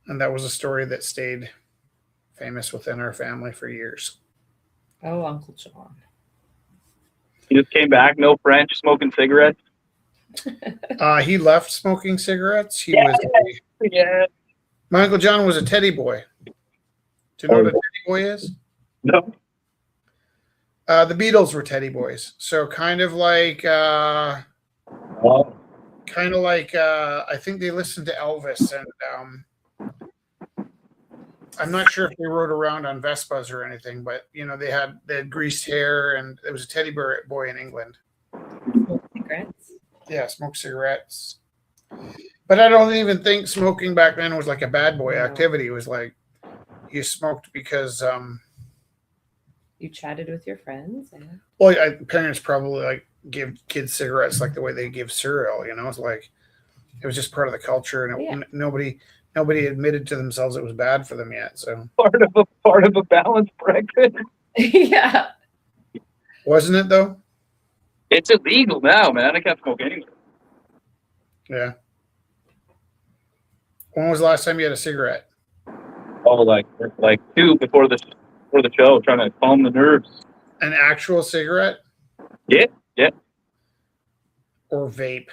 And that was a story that stayed famous within our family for years. Oh, Uncle John. He just came back, no French, smoking cigarettes. He left smoking cigarettes. He Yeah. was Yeah. my Uncle John was a teddy boy. Do you know what a teddy boy is? No. The Beatles were teddy boys. So kind of like I think they listened to Elvis, and I'm not sure if they rode around on Vespas or anything, but they had greased hair, and it was a teddy boy in England. Cigarettes. Yeah, smoked cigarettes. But I don't even think smoking back then was like a bad boy activity. It was like you smoked because You chatted with your friends. Yeah. well, parents probably like give kids cigarettes like the way they give cereal. It's like it was just part of the culture, and nobody admitted to themselves it was bad for them yet. So part of a balanced breakfast. Yeah. wasn't it though? It's illegal now, man. I can't smoke anywhere. Yeah. When was the last time you had a cigarette? Oh, like 2 before the show, trying to calm the nerves. An actual cigarette? Yeah. Or vape?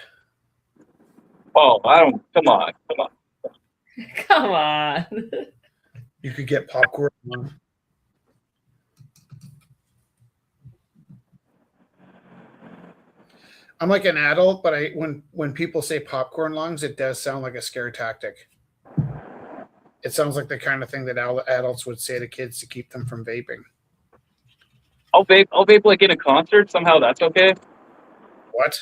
Oh, I don't. Come on. Come on. You could get popcorn. I'm like an adult, but when people say popcorn lungs, it does sound like a scare tactic. It sounds like the kind of thing that adults would say to kids to keep them from vaping. I'll vape like in a concert. Somehow that's okay. What?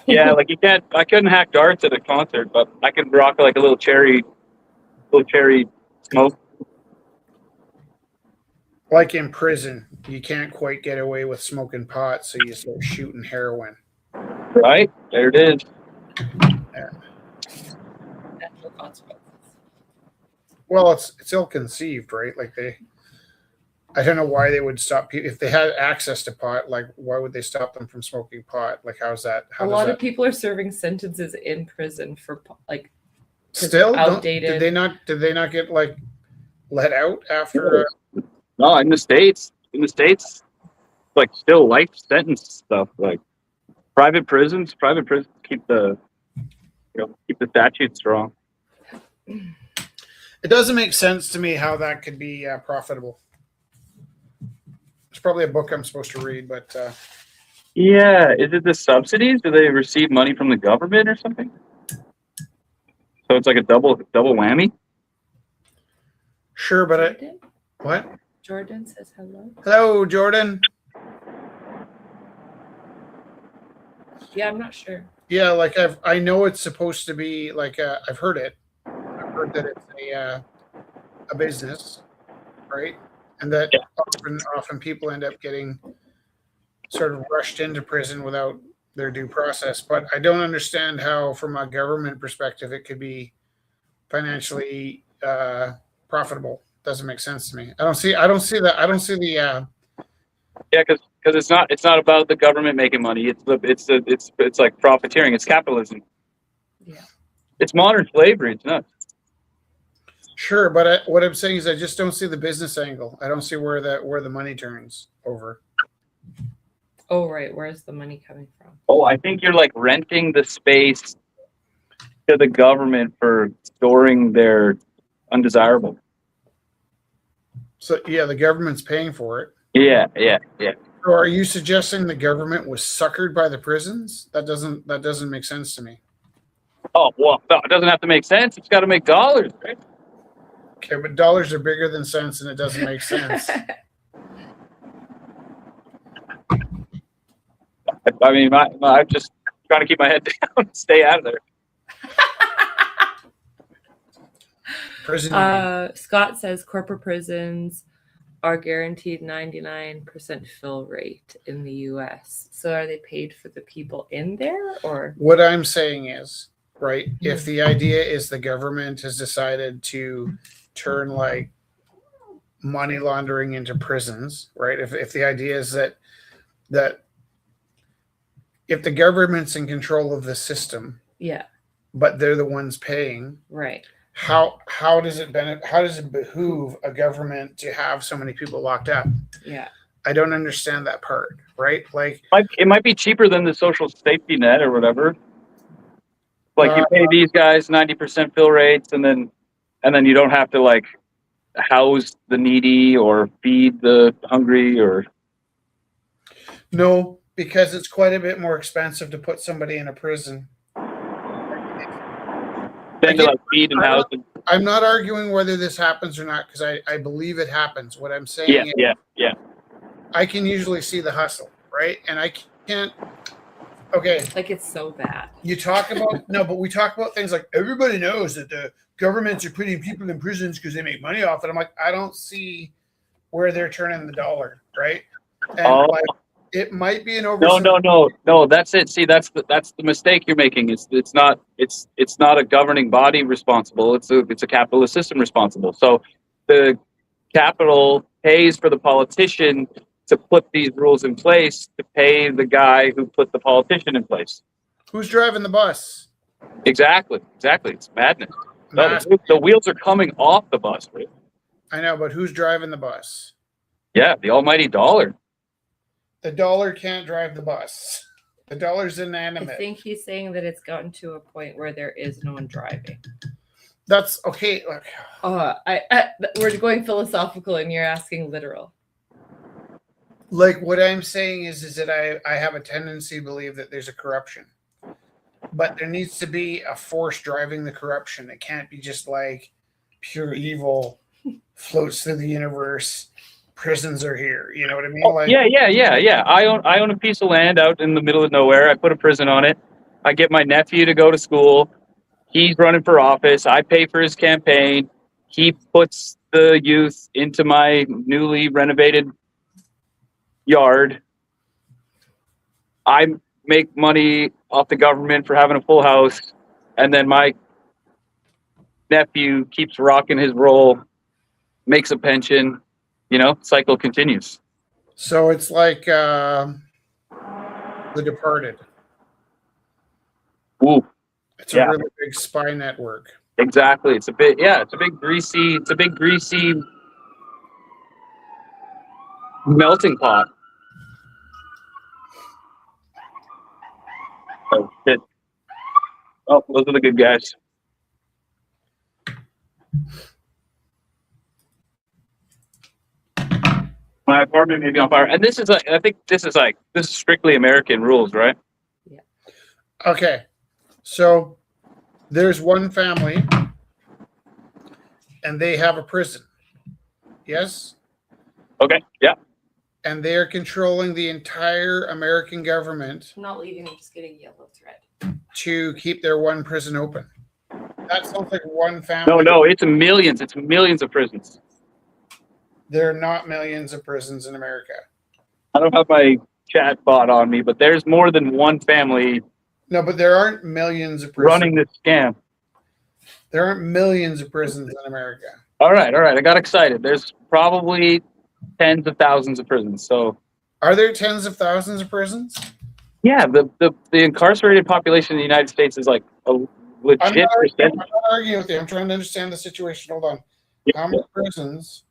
Yeah, like I couldn't hack darts at a concert, but I could rock like a little cherry smoke. Like in prison, you can't quite get away with smoking pot, so you start shooting heroin. Right? There it is. Natural consequences. Well, it's ill-conceived, right? Like I don't know why they would stop people if they had access to pot. Like, why would they stop them from smoking pot? Like, how's that? A lot of people are serving sentences in prison for like still outdated. Did they not get like let out after? No, in the States, like still life sentence stuff. Like private prisons keep the statute strong. It doesn't make sense to me how that could be profitable. It's probably a book I'm supposed to read, but yeah, is it the subsidies? Do they receive money from the government or something? So it's like a double whammy. Sure, but Jordan? What? Jordan says hello. Hello, Jordan. Yeah, I'm not sure. Yeah, like I know it's supposed to be like I've heard it. I've heard that it's a business, right? And that often people end up getting sort of rushed into prison without their due process. But I don't understand how, from a government perspective, it could be financially profitable. Doesn't make sense to me. I don't see that. I don't see the. Yeah, because it's not about the government making money. It's like profiteering. It's capitalism. Yeah. It's modern slavery. It's nuts. Sure, but what I'm saying is I just don't see the business angle. I don't see where the money turns over. Oh, right. Where's the money coming from? Oh, I think you're like renting the space to the government for storing their undesirable. So yeah, the government's paying for it. Yeah. So are you suggesting the government was suckered by the prisons? That doesn't make sense to me. Oh well, no, it doesn't have to make sense. It's got to make dollars, right? Okay, but dollars are bigger than cents, and it doesn't make sense. I mean, I'm just trying to keep my head down and stay out of there. Prison. Scott says corporate prisons are guaranteed 99% fill rate in the U.S. So are they paid for the people in there, or? What I'm saying is, right, if the idea is the government has decided to turn like money laundering into prisons, right? If the idea is that if the government's in control of the system, yeah, but they're the ones paying, right? How does it behoove a government to have so many people locked up? Yeah. I don't understand that part, right? Like, It might be cheaper than the social safety net or whatever. Like you pay these guys 90% fill rates, and then you don't have to like house the needy or feed the hungry or. no, because it's quite a bit more expensive to put somebody in a prison. Than to like feed and house. I'm not arguing whether this happens or not because I believe it happens. What I'm saying Yeah. I can usually see the hustle, right? And I can't. Okay. Like it's so bad. You talk about no, but we talk about things like everybody knows that the governments are putting people in prisons because they make money off it. I'm like, I don't see where they're turning the dollar, right? And like, it might be an No. That's it. See, that's the mistake you're making. It's not a governing body responsible. It's a capitalist system responsible. So the capital pays for the politician to put these rules in place to pay the guy who put the politician in place. Who's driving the bus? Exactly. It's madness. The wheels are coming off the bus, right? I know, but who's driving the bus? Yeah, the almighty dollar. The dollar can't drive the bus. The dollar's inanimate. I think he's saying that it's gotten to a point where there is no one driving. That's okay. Look. We're going philosophical and you're asking literal. Like what I'm saying is that I have a tendency to believe that there's a corruption. But there needs to be a force driving the corruption. It can't be just like pure evil floats through the universe. Prisons are here. You know what I mean? Like, Yeah. I own a piece of land out in the middle of nowhere. I put a prison on it. I get my nephew to go to school. He's running for office. I pay for his campaign. He puts the youth into my newly renovated yard. I make money off the government for having a full house, and then my nephew keeps rocking his roll, makes a pension. Cycle continues. So it's like The Departed. Ooh, it's a really big spy network. Exactly. It's a big greasy melting pot. Oh shit. Oh, those are the good guys. My apartment may be on fire. And this is strictly American rules, right? Yeah. Okay. So there's one family and they have a prison. Yes? Okay. Yeah. And they are controlling the entire American government. I'm not leaving, I'm just getting yellow thread. To keep their one prison open. That sounds like one family. No, it's millions. It's millions of prisons. There are not millions of prisons in America. I don't have my chat bot on me, but there's more than one family. No, but there aren't millions of prisons. Running this scam. There aren't millions of prisons in America. All right. I got excited. There's probably tens of thousands of prisons. So, are there tens of thousands of prisons? Yeah, the incarcerated population in the United States is like a legit percentage. I'm not arguing with you. I'm trying to understand the situation. Hold on. How many prisons?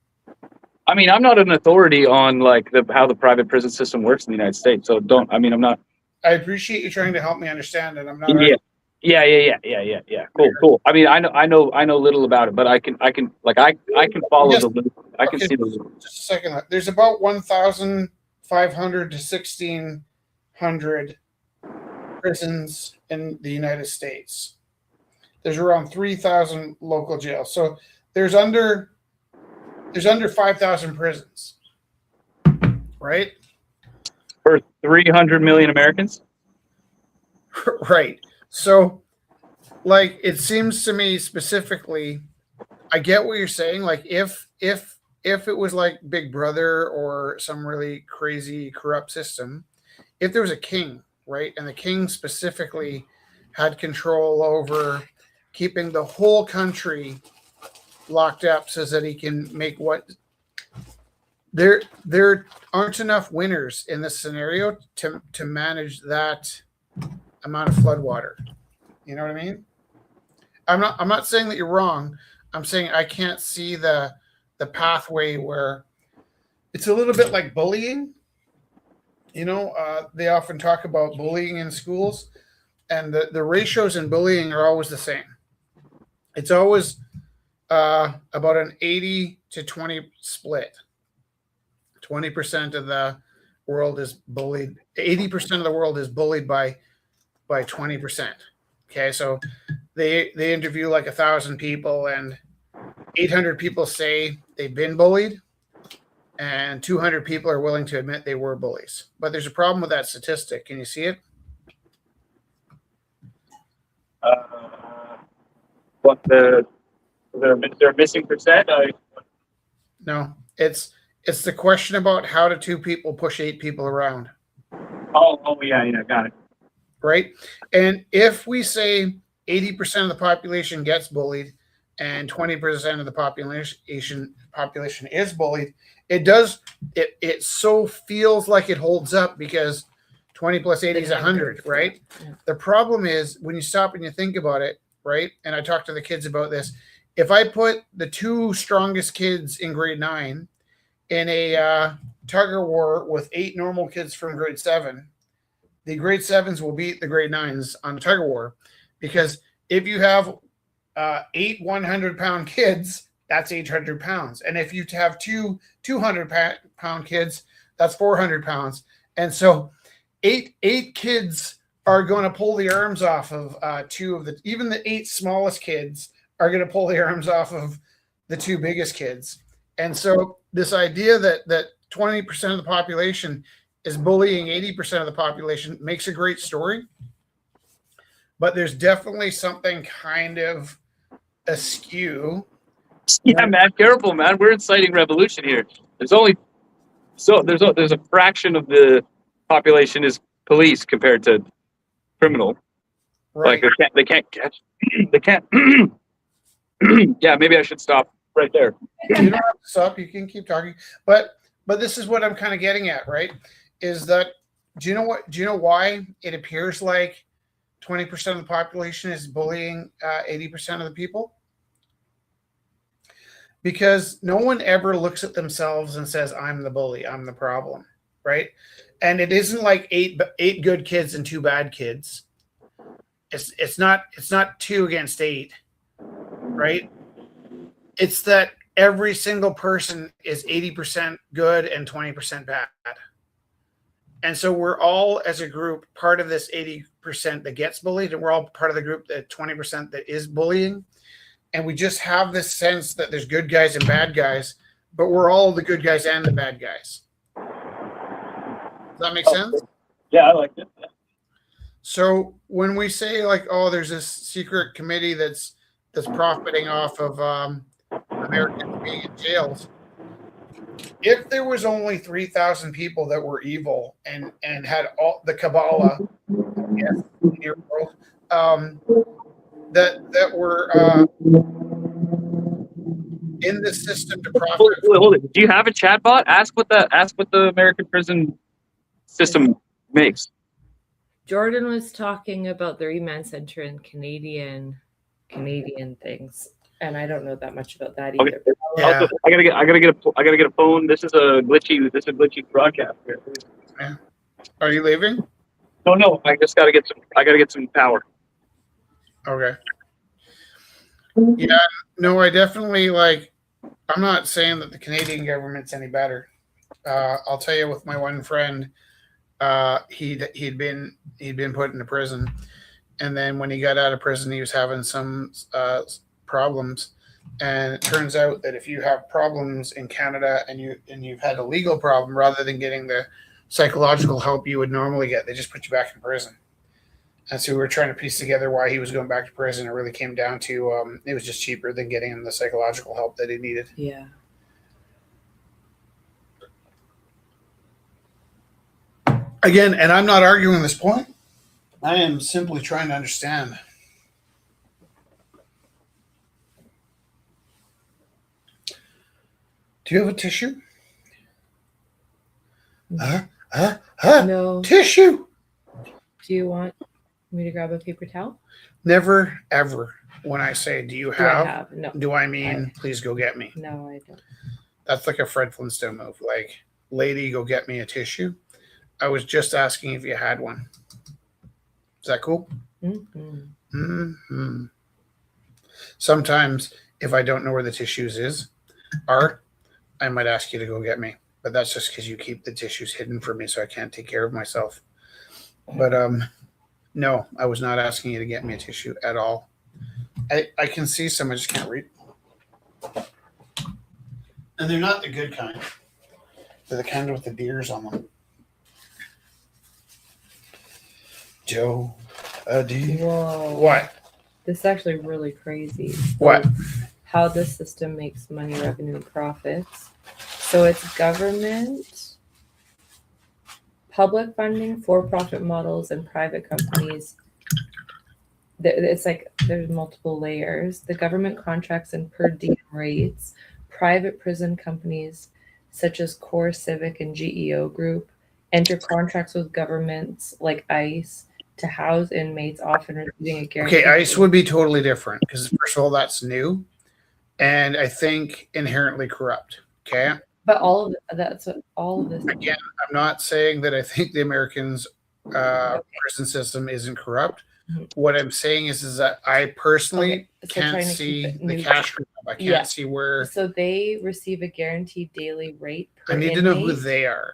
I mean, I'm not an authority on like how the private prison system works in the United States. So I'm not. I appreciate you trying to help me understand it. I'm not. Yeah. Cool. I mean, I know little about it, but I can follow the loop. I can see the loop. Just a second. There's about 1,500 to 1,600 prisons in the United States. There's around 3,000 local jails. So there's under 5,000 prisons, right? For 300 million Americans? Right. So, like, it seems to me specifically, I get what you're saying. Like, if it was like Big Brother or some really crazy corrupt system, if there was a king, right, and the king specifically had control over keeping the whole country locked up so that he can make what there aren't enough winners in this scenario to manage that amount of flood water. You know what I mean? I'm not saying that you're wrong. I'm saying I can't see the pathway where it's a little bit like bullying. They often talk about bullying in schools, and the ratios in bullying are always the same. It's always about an 80 to 20 split. 20% of the world is bullied. 80% of the world is bullied by 20%. Okay, so they interview like 1,000 people, and 800 people say they've been bullied, and 200 people are willing to admit they were bullies. But there's a problem with that statistic. Can you see it? What they're missing percent? No, it's the question about how do two people push 8 people around. Oh yeah, got it. Right? And if we say 80% of the population gets bullied and 20% of the population is bullied, it so feels like it holds up because 20 plus 80 is 100, right? Yeah. The problem is when you stop and you think about it, right? And I talked to the kids about this. If I put the 2 strongest kids in grade 9 in a tug of war with 8 normal kids from grade 7, the grade 7s will beat the grade 9s on the tug of war, because if you have 8 100-pound kids, that's 800 pounds. And if you have 2 200-pound kids, that's 400 pounds. And so eight kids are going to pull the arms off of even the 8 smallest kids are going to pull the arms off of the 2 biggest kids. And so this idea that 20% of the population is bullying 80% of the population makes a great story, but there's definitely something kind of askew. Yeah, man, careful, man. We're inciting revolution here. There's a fraction of the population is police compared to criminal. Right. Like they can't catch. They can't. Yeah, maybe I should stop right there. You don't have to stop. You can keep talking. But this is what I'm kind of getting at, right? Is that do you know why it appears like 20% of the population is bullying 80% of the people? Because no one ever looks at themselves and says, I'm the bully, I'm the problem, right? And it isn't like eight good kids and 2 bad kids. It's not 2 against 8, right? It's that every single person is 80% good and 20% bad. And so we're all, as a group, part of this 80% that gets bullied, and we're all part of the group that 20% that is bullying. And we just have this sense that there's good guys and bad guys, but we're all the good guys and the bad guys. Does that make sense? Yeah, I like it. So when we say like, oh, there's this secret committee that's profiting off of Americans being in jails, if there was only 3,000 people that were evil and had all the Kabbalah, yes, in your world, that were in the system to profit. Hold it. Do you have a chat bot? Ask what the American prison system makes. Jordan was talking about the remand center and Canadian things, and I don't know that much about that either. Okay. Yeah. I gotta get a phone. This is a glitchy broadcast here. Yeah. Are you leaving? No. I gotta get some power. Okay. Yeah. No, I definitely I'm not saying that the Canadian government's any better. I'll tell you, with my one friend, he'd been put into prison, and then when he got out of prison, he was having some problems. And it turns out that if you have problems in Canada and you've had a legal problem, rather than getting the psychological help you would normally get, they just put you back in prison. And so we were trying to piece together why he was going back to prison. It really came down to it was just cheaper than getting him the psychological help that he needed. Yeah. Again, and I'm not arguing this point. I am simply trying to understand. Do you have a tissue? No. Tissue. Do you want me to grab a paper towel? Never, ever. When I say, do you have? No. Do I mean, please go get me? No, I don't. That's like a Fred Flintstone move. Like, lady, go get me a tissue. I was just asking if you had one. Is that cool? Mm-hmm. Sometimes, if I don't know where the tissues are, I might ask you to go get me. But that's just because you keep the tissues hidden from me, so I can't take care of myself. But no, I was not asking you to get me a tissue at all. I can see some, I just can't read. And they're not the good kind. They're the kind with the deers on them. Joe, a deer. Whoa. What? This is actually really crazy. What? How this system makes money, revenue, and profits. So it's government, public funding, for-profit models, and private companies. It's like there's multiple layers. The government contracts and per diem rates. Private prison companies such as Core Civic and GEO Group enter contracts with governments like ICE to house inmates, often receiving a guarantee. Okay, ICE would be totally different because, first of all, that's new, and I think inherently corrupt. Okay, but all of that's what all of this. Again, I'm not saying that I think the Americans' prison system isn't corrupt. What I'm saying is that I personally can't see the cash grab. I can't see where. So they receive a guaranteed daily rate per I need to know who they are.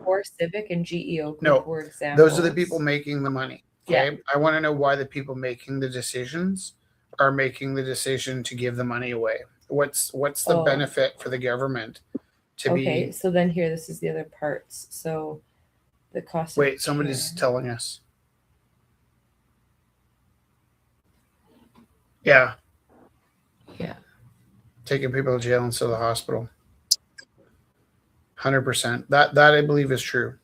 Core Civic and GEO Group were examples. Those are the people making the money. Okay, yeah. I want to know why the people making the decisions are making the decision to give the money away. What's the benefit for the government to be? Okay, so then here, this is the other parts. So the cost. Wait, somebody's telling us. Yeah. Yeah. Taking people to jail instead of the hospital. 100%. That I believe is true.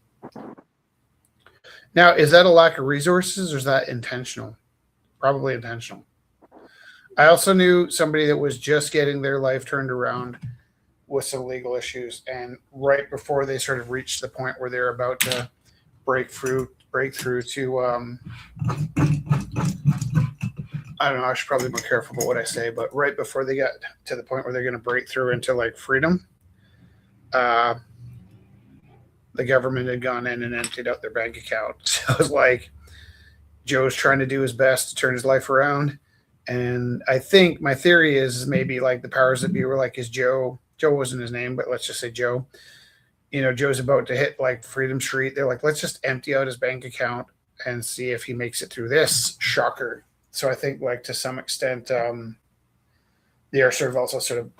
Now, is that a lack of resources or is that intentional? Probably intentional. I also knew somebody that was just getting their life turned around with some legal issues, and right before they sort of reached the point where they're about to break through to I don't know, I should probably be more careful about what I say, but right before they got to the point where they're going to break through into like freedom, the government had gone in and emptied out their bank account. So it was like Joe's trying to do his best to turn his life around. And I think my theory is maybe like the powers that be were like, is Joe wasn't his name, but let's just say Joe, Joe's about to hit like Freedom Street. They're like, let's just empty out his bank account and see if he makes it through this. Shocker. So I think like to some extent, they are sort of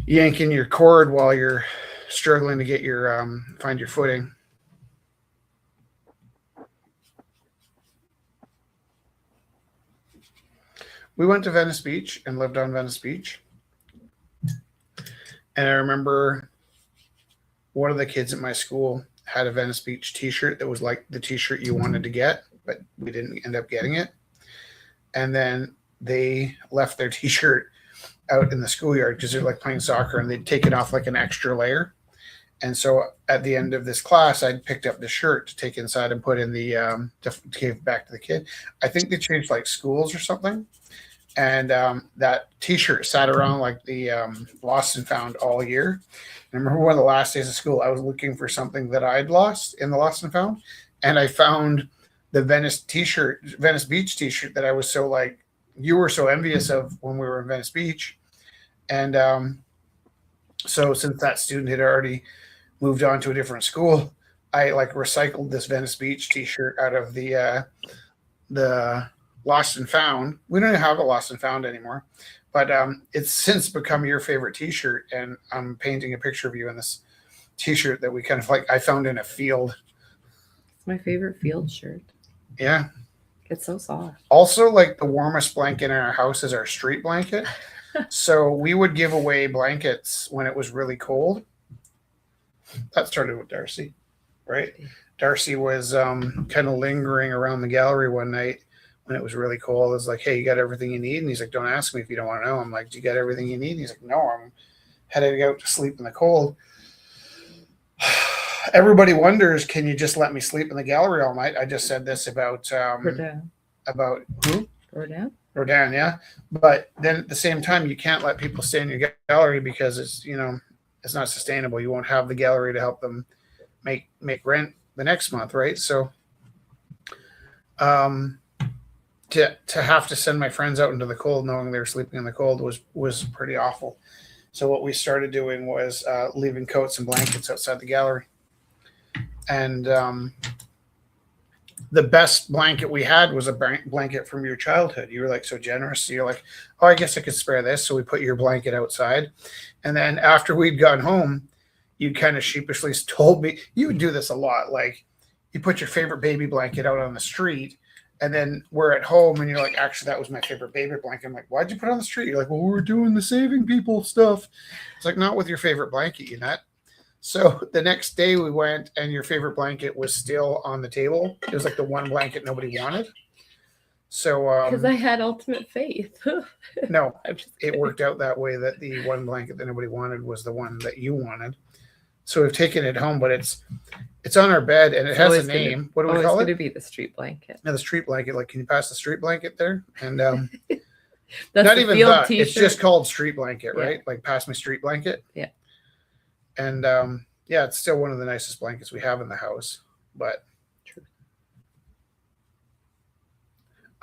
yanking your cord while you're struggling to get your find your footing. We went to Venice Beach and lived on Venice Beach. And I remember one of the kids at my school had a Venice Beach t-shirt that was like the t-shirt you wanted to get, but we didn't end up getting it. And then they left their t-shirt out in the schoolyard because they're like playing soccer, and they'd taken off like an extra layer. And so at the end of this class, I'd picked up the shirt to take inside and put in the to give back to the kid. I think they changed like schools or something. And that t-shirt sat around like the lost and found all year. And I remember one of the last days of school, I was looking for something that I'd lost in the lost and found. And I found the Venice Beach t-shirt that I was so like, you were so envious of when we were in Venice Beach. And so since that student had already moved on to a different school, I like recycled this Venice Beach t-shirt out of the Lost and Found. We don't have a Lost and Found anymore, but it's since become your favorite t-shirt, and I'm painting a picture of you in this t-shirt that we kind of like I found in a field. It's my favorite field shirt. Yeah. It's so soft. Also, like the warmest blanket in our house is our street blanket. So we would give away blankets when it was really cold. That started with Darcy, right? Darcy was kind of lingering around the gallery one night when it was really cold. I was like, hey, you got everything you need? And he's like, don't ask me if you don't want to know. I'm like, do you got everything you need? And he's like, no, I'm heading out to sleep in the cold. Everybody wonders, can you just let me sleep in the gallery all night? I just said this about who? Rodin, yeah. But then at the same time, you can't let people stay in your gallery because it's it's not sustainable. You won't have the gallery to help them make rent the next month, right? So, to have to send my friends out into the cold, knowing they're sleeping in the cold, was pretty awful. So what we started doing was leaving coats and blankets outside the gallery, and the best blanket we had was a blanket from your childhood. You were like so generous. So you're like, oh, I guess I could spare this. So we put your blanket outside. And then after we'd gotten home, you kind of sheepishly told me, you would do this a lot. Like you put your favorite baby blanket out on the street, and then we're at home and you're like, actually, that was my favorite baby blanket. I'm like, why'd you put it on the street? You're like, well, we're doing the saving people stuff. It's like, not with your favorite blanket, you nut. So the next day we went and your favorite blanket was still on the table. It was like the one blanket nobody wanted. So because I had ultimate faith. No, it worked out that way, that the one blanket that nobody wanted was the one that you wanted. So we've taken it home, but it's on our bed and it has a name. What do we call it? It's going to be the street blanket. Yeah, the street blanket. Like, can you pass the street blanket there? And That's not the even field that. T-shirt. It's just called street blanket, right? Yeah. Like, pass me street blanket. Yeah. And yeah, it's still one of the nicest blankets we have in the house. But True.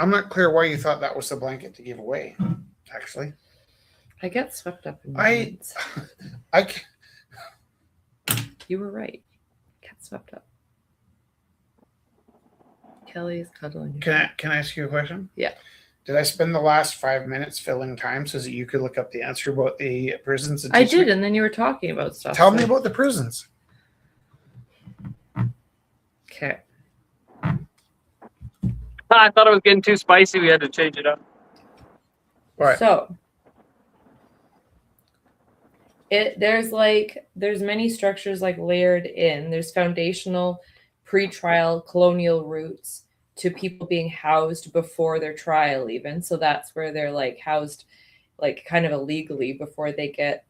I'm not clear why you thought that was the blanket to give away, actually. I get swept up in I- moments. You were right. Get swept up. Kelly is cuddling you. Can I ask you a question? Yeah. Did I spend the last 5 minutes filling time so that you could look up the answer about the prisons? And I teach me? did, and then you were talking about stuff. Tell me about the prisons. Okay. I thought it was getting too spicy. We had to change it up. What? So there's many structures like layered in. There's foundational, pre-trial colonial roots to people being housed before their trial even. So that's where they're like housed like kind of illegally before they get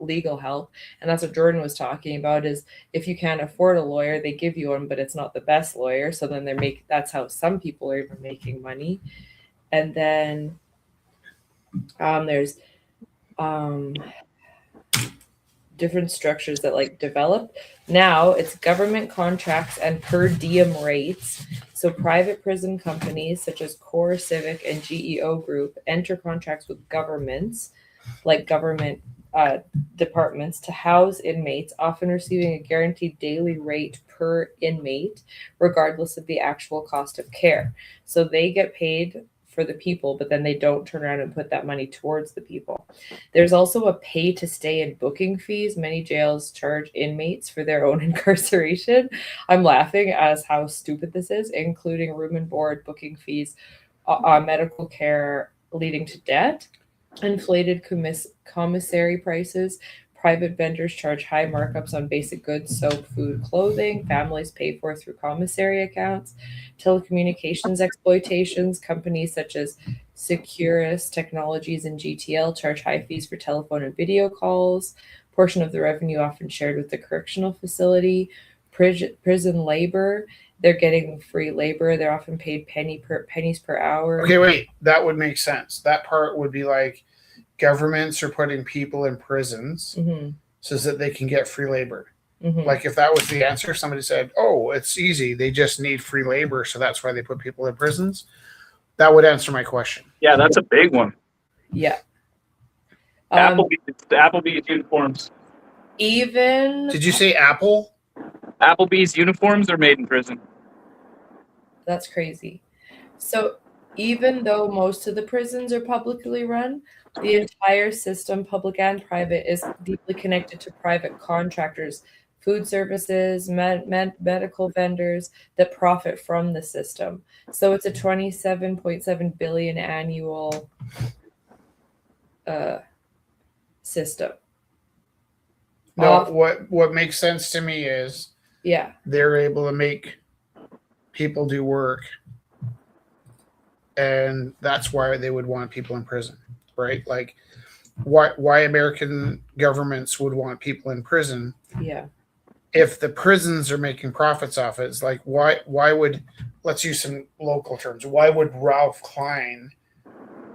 legal help. And that's what Jordan was talking about, is if you can't afford a lawyer, they give you one, but it's not the best lawyer. So then that's how some people are even making money. And then there's different structures that like develop. Now it's government contracts and per diem rates. So private prison companies such as Core Civic and GEO Group enter contracts with governments, like government departments, to house inmates, often receiving a guaranteed daily rate per inmate, regardless of the actual cost of care. So they get paid for the people, but then they don't turn around and put that money towards the people. There's also a pay to stay and booking fees. Many jails charge inmates for their own incarceration. I'm laughing as how stupid this is, including room and board, booking fees, medical care leading to debt, inflated commissary prices. Private vendors charge high markups on basic goods, soap, food, clothing. Families pay for through commissary accounts. Telecommunications exploitations. Companies such as Securus Technologies and GTL charge high fees for telephone and video calls. Portion of the revenue often shared with the correctional facility. Prison labor. They're getting free labor. They're often paid pennies per hour. Okay, wait. That would make sense. That part would be like governments are putting people in prisons so that they can get free labor. Like if that was the answer, somebody said, oh, it's easy. They just need free labor, so that's why they put people in prisons. That would answer my question. Yeah, that's a big one. Yeah. Applebee's uniforms. Even Did you say Apple? Applebee's uniforms are made in prison. that's crazy. So even though most of the prisons are publicly run, the entire system, public and private, is deeply connected to private contractors, food services, medical vendors that profit from the system. So it's a 27.7 billion annual system. No, what makes sense to me is they're able to make people do work, and that's why they would want people in prison, right? Like why American governments would want people in prison if the prisons are making profits off it, it's like why would, let's use some local terms, why would Ralph Klein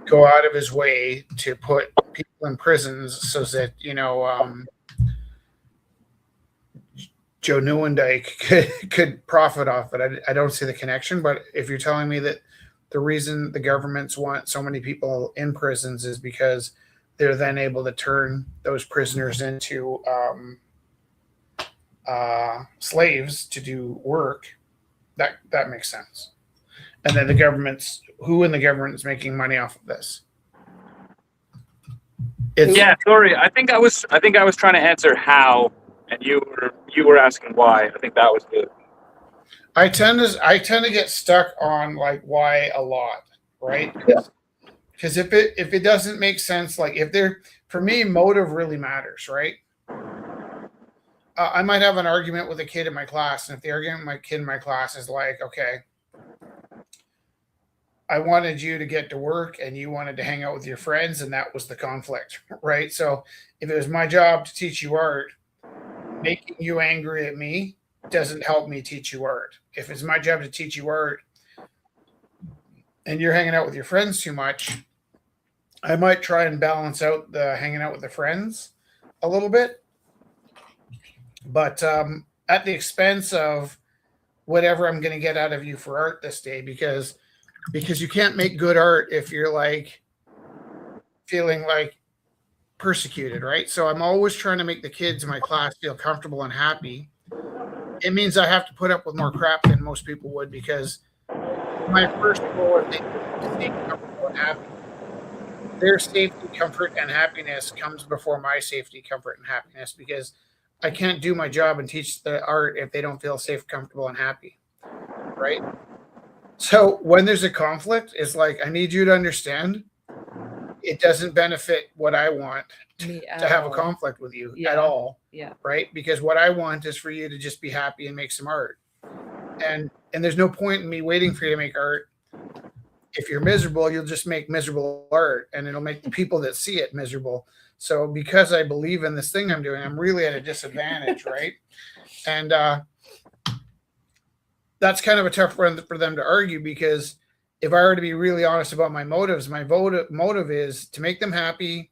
go out of his way to put people in prisons so that Joe Newendike could profit off it? I don't see the connection. But if you're telling me that the reason the governments want so many people in prisons is because they're then able to turn those prisoners into slaves to do work, that makes sense. And then who in the government is making money off of this? Yeah, sorry. I think I was trying to answer how, and you were asking why. I think that was good. I tend to get stuck on like why a lot, right? Because if it doesn't make sense, like for me, motive really matters, right? I might have an argument with a kid in my class, and if the argument with my kid in my class is like, okay, I wanted you to get to work and you wanted to hang out with your friends, and that was the conflict, right? So if it was my job to teach you art, making you angry at me doesn't help me teach you art. If it's my job to teach you art and you're hanging out with your friends too much, I might try and balance out the hanging out with the friends a little bit, but at the expense of whatever I'm going to get out of you for art this day, because you can't make good art if you're like feeling like persecuted, right? So I'm always trying to make the kids in my class feel comfortable and happy. It means I have to put up with more crap than most people would, because my first goal is to stay comfortable and happy. Their safety, comfort, and happiness comes before my safety, comfort, and happiness, because I can't do my job and teach the art if they don't feel safe, comfortable, and happy, right? So when there's a conflict, it's like, I need you to understand it doesn't benefit what I want to have a conflict with you at all. Yeah. Right? Because what I want is for you to just be happy and make some art. And there's no point in me waiting for you to make art. If you're miserable, you'll just make miserable art, and it'll make the people that see it miserable. So because I believe in this thing I'm doing, I'm really at a disadvantage, right? And that's kind of a tough one for them to argue, because if I were to be really honest about my motives, my motive is to make them happy,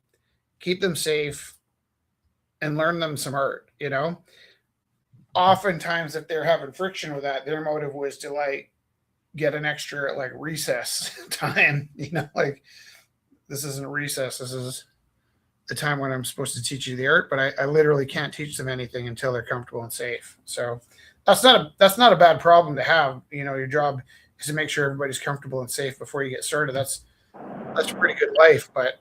keep them safe, and learn them some art, Oftentimes, if they're having friction with that, their motive was to like get an extra like recess time, like this isn't recess. This is the time when I'm supposed to teach you the art, but I literally can't teach them anything until they're comfortable and safe. So that's not a bad problem to have. Your job is to make sure everybody's comfortable and safe before you get started. That's a pretty good life, but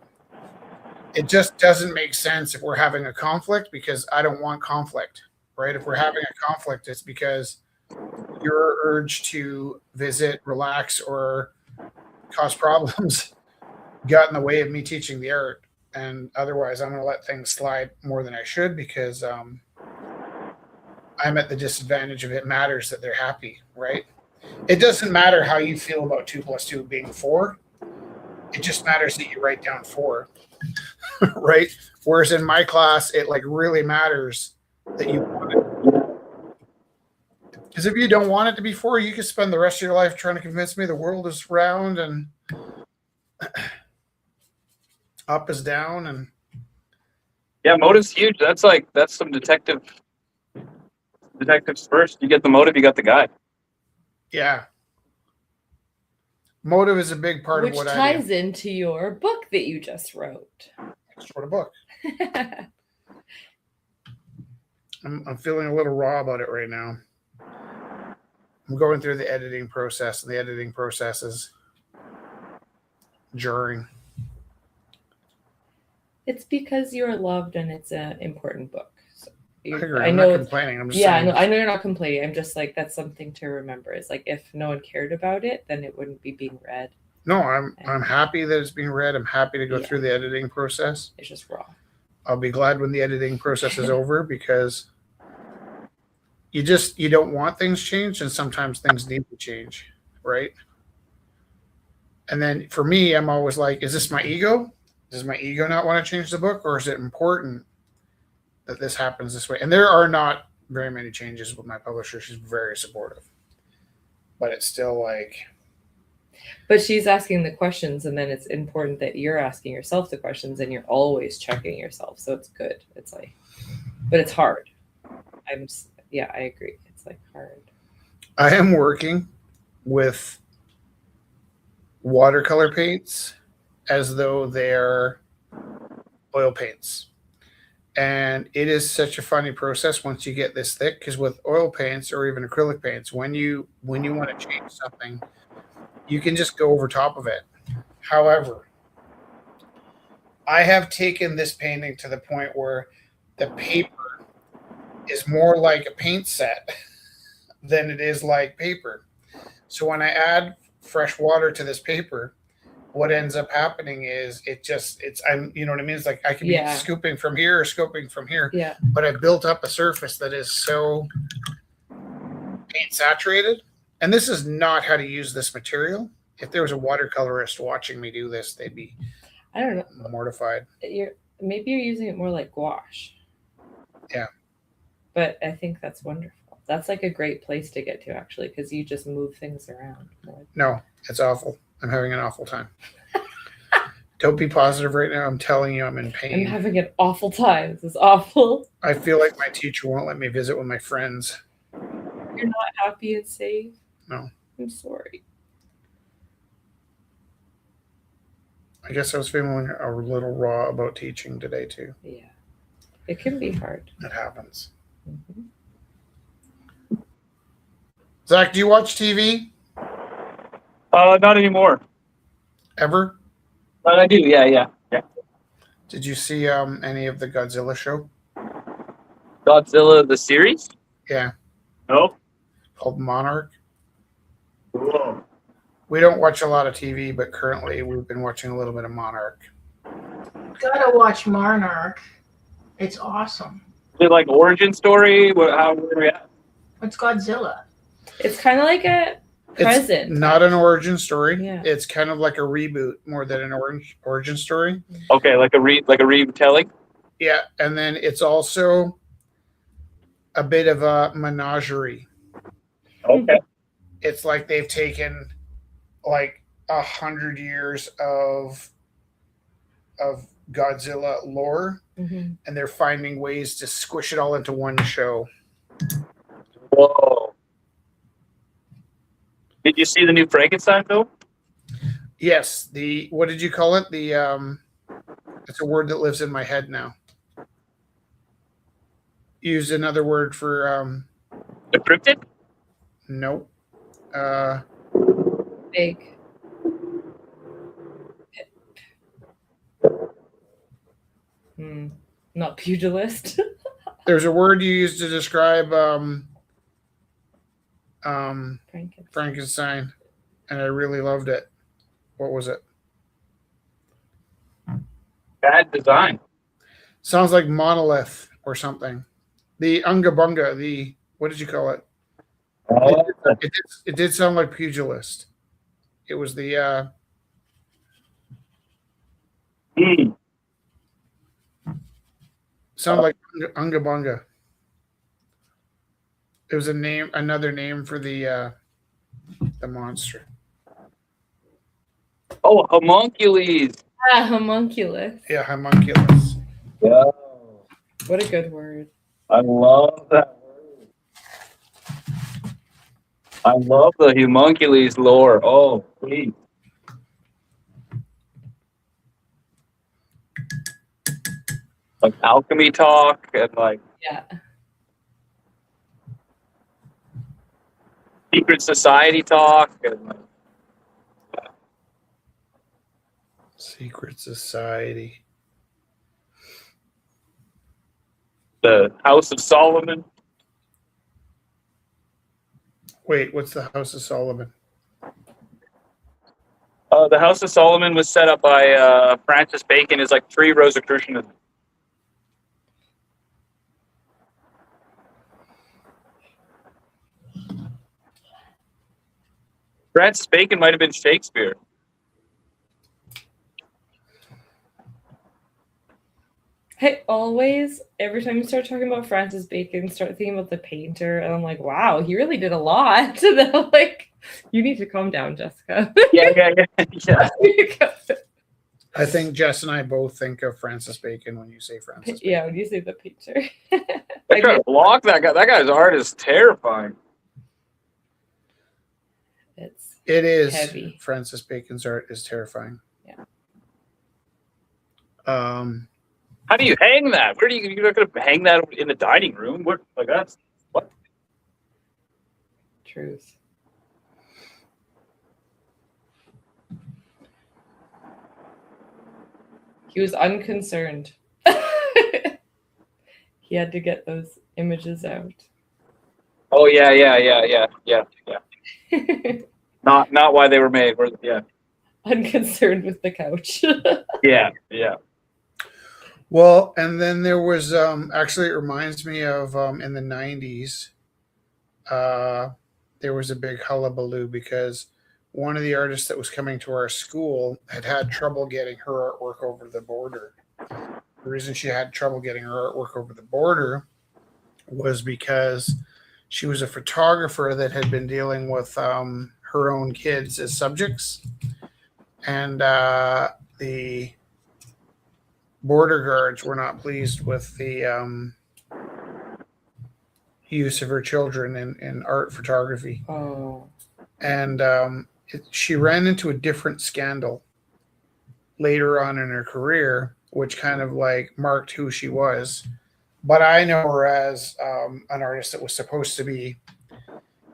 it just doesn't make sense if we're having a conflict, because I don't want conflict, right? If we're having a conflict, it's because your urge to visit, relax, or cause problems got in the way of me teaching the art. And otherwise, I'm going to let things slide more than I should, because I'm at the disadvantage of it matters that they're happy, right? It doesn't matter how you feel about 2 + 2 being 4. It just matters that you write down 4, right? Whereas in my class, it like really matters that you want it. Because if you don't want it to be 4, you could spend the rest of your life trying to convince me the world is round and up is down. And yeah, motive's huge. That's some detectives first. You get the motive, you got the guy. Yeah. Motive is a big part Which of what ties I do. into your book that you just wrote. I just wrote a book. I'm feeling a little raw about it right now. I'm going through the editing process, and the editing process is jarring. It's because you're loved and it's an important book. So I'm not complaining. I'm just saying. I know you're not complaining. I'm just like, that's something to remember. It's like, if no one cared about it, then it wouldn't be being read. No, I'm happy that it's being read. I'm happy to go through the editing process. It's just raw. I'll be glad when the editing process is over, because you don't want things changed, and sometimes things need to change, right? And then for me, I'm always like, is this my ego? Does my ego not want to change the book, or is it important that this happens this way? And there are not very many changes with my publisher. She's very supportive, but it's still like, But she's asking the questions, and then it's important that you're asking yourself the questions, and you're always checking yourself. So it's good. It's like, but it's hard. Yeah, I agree. It's like hard. I am working with watercolor paints as though they're oil paints. And it is such a funny process once you get this thick, because with oil paints or even acrylic paints, when you want to change something, you can just go over top of it. However, I have taken this painting to the point where the paper is more like a paint set than it is like paper. So when I add fresh water to this paper, what ends up happening is I'm, you know what I mean? It's like I can be scooping from here or scooping from here, but I've built up a surface that is so paint saturated. And this is not how to use this material. If there was a watercolorist watching me do this, they'd be, I don't know, mortified. Maybe you're using it more like gouache. Yeah. But I think that's wonderful. That's like a great place to get to, actually, because you just move things around. No, it's awful. I'm having an awful time. Don't be positive right now. I'm telling you, I'm in pain. I'm having an awful time. This is awful. I feel like my teacher won't let me visit with my friends. You're not happy and safe? No. I'm sorry. I guess I was feeling a little raw about teaching today, too. Yeah. It can be hard. It happens. Mm-hmm. Zach, do you watch TV? Not anymore. Ever? But I do. Yeah. Did you see any of the Godzilla show? Godzilla the series? Yeah. No. Called Monarch. Cool. We don't watch a lot of TV, but currently we've been watching a little bit of Monarch. Gotta watch Monarch. It's awesome. Is it like origin story? Where are we at? It's Godzilla. It's kind of like a present. It's not an origin story. Yeah. It's kind of like a reboot more than an origin story. Okay, like a retelling. Yeah, and then it's also a bit of a menagerie. Okay. It's like they've taken like 100 years of Godzilla lore, and they're finding ways to squish it all into one show. Whoa. Did you see the new Frankenstein film? Yes. What did you call it? It's a word that lives in my head now. Use another word for The Cryptid? nope. Big. Not pugilist. There's a word you use to describe Frankenstein, and I really loved it. What was it? Bad design. Sounds like monolith or something. The Unga Bunga, what did you call it? Oh. It did sound like pugilist. It was the sounded like Unga Bunga. It was another name for the monster. Oh, homunculus. Homunculus. Yeah, homunculus. Yeah. What a good word. I love that word. I love the homunculus lore. Oh, please. Like alchemy talk and like secret society talk and like, Secret society. the House of Solomon. Wait, what's the House of Solomon? The House of Solomon was set up by Francis Bacon as like 3 Rosicrucianism. Francis Bacon might have been Shakespeare. I always, every time you start talking about Francis Bacon, start thinking about the painter, and I'm like, wow, he really did a lot. And then I'm like, you need to calm down, Jessica. Yeah. I think Jess and I both think of Francis Bacon when you say Francis Bacon. Yeah, when you say the painter. I try to block that guy. That guy's art is terrifying. It is heavy. Francis Bacon's art is terrifying. Yeah. How do you hang that? Where do you're not going to hang that in the dining room? What, like that's what? Truth. He was unconcerned. He had to get those images out. Oh yeah. Not why they were made. Yeah. Unconcerned with the couch. Yeah. Well, and then there was actually, it reminds me of in the 90s, there was a big hullabaloo because one of the artists that was coming to our school had trouble getting her artwork over the border. The reason she had trouble getting her artwork over the border was because she was a photographer that had been dealing with her own kids as subjects. And the border guards were not pleased with the use of her children in art photography. Oh. And she ran into a different scandal later on in her career, which kind of like marked who she was. But I know her as an artist that was supposed to be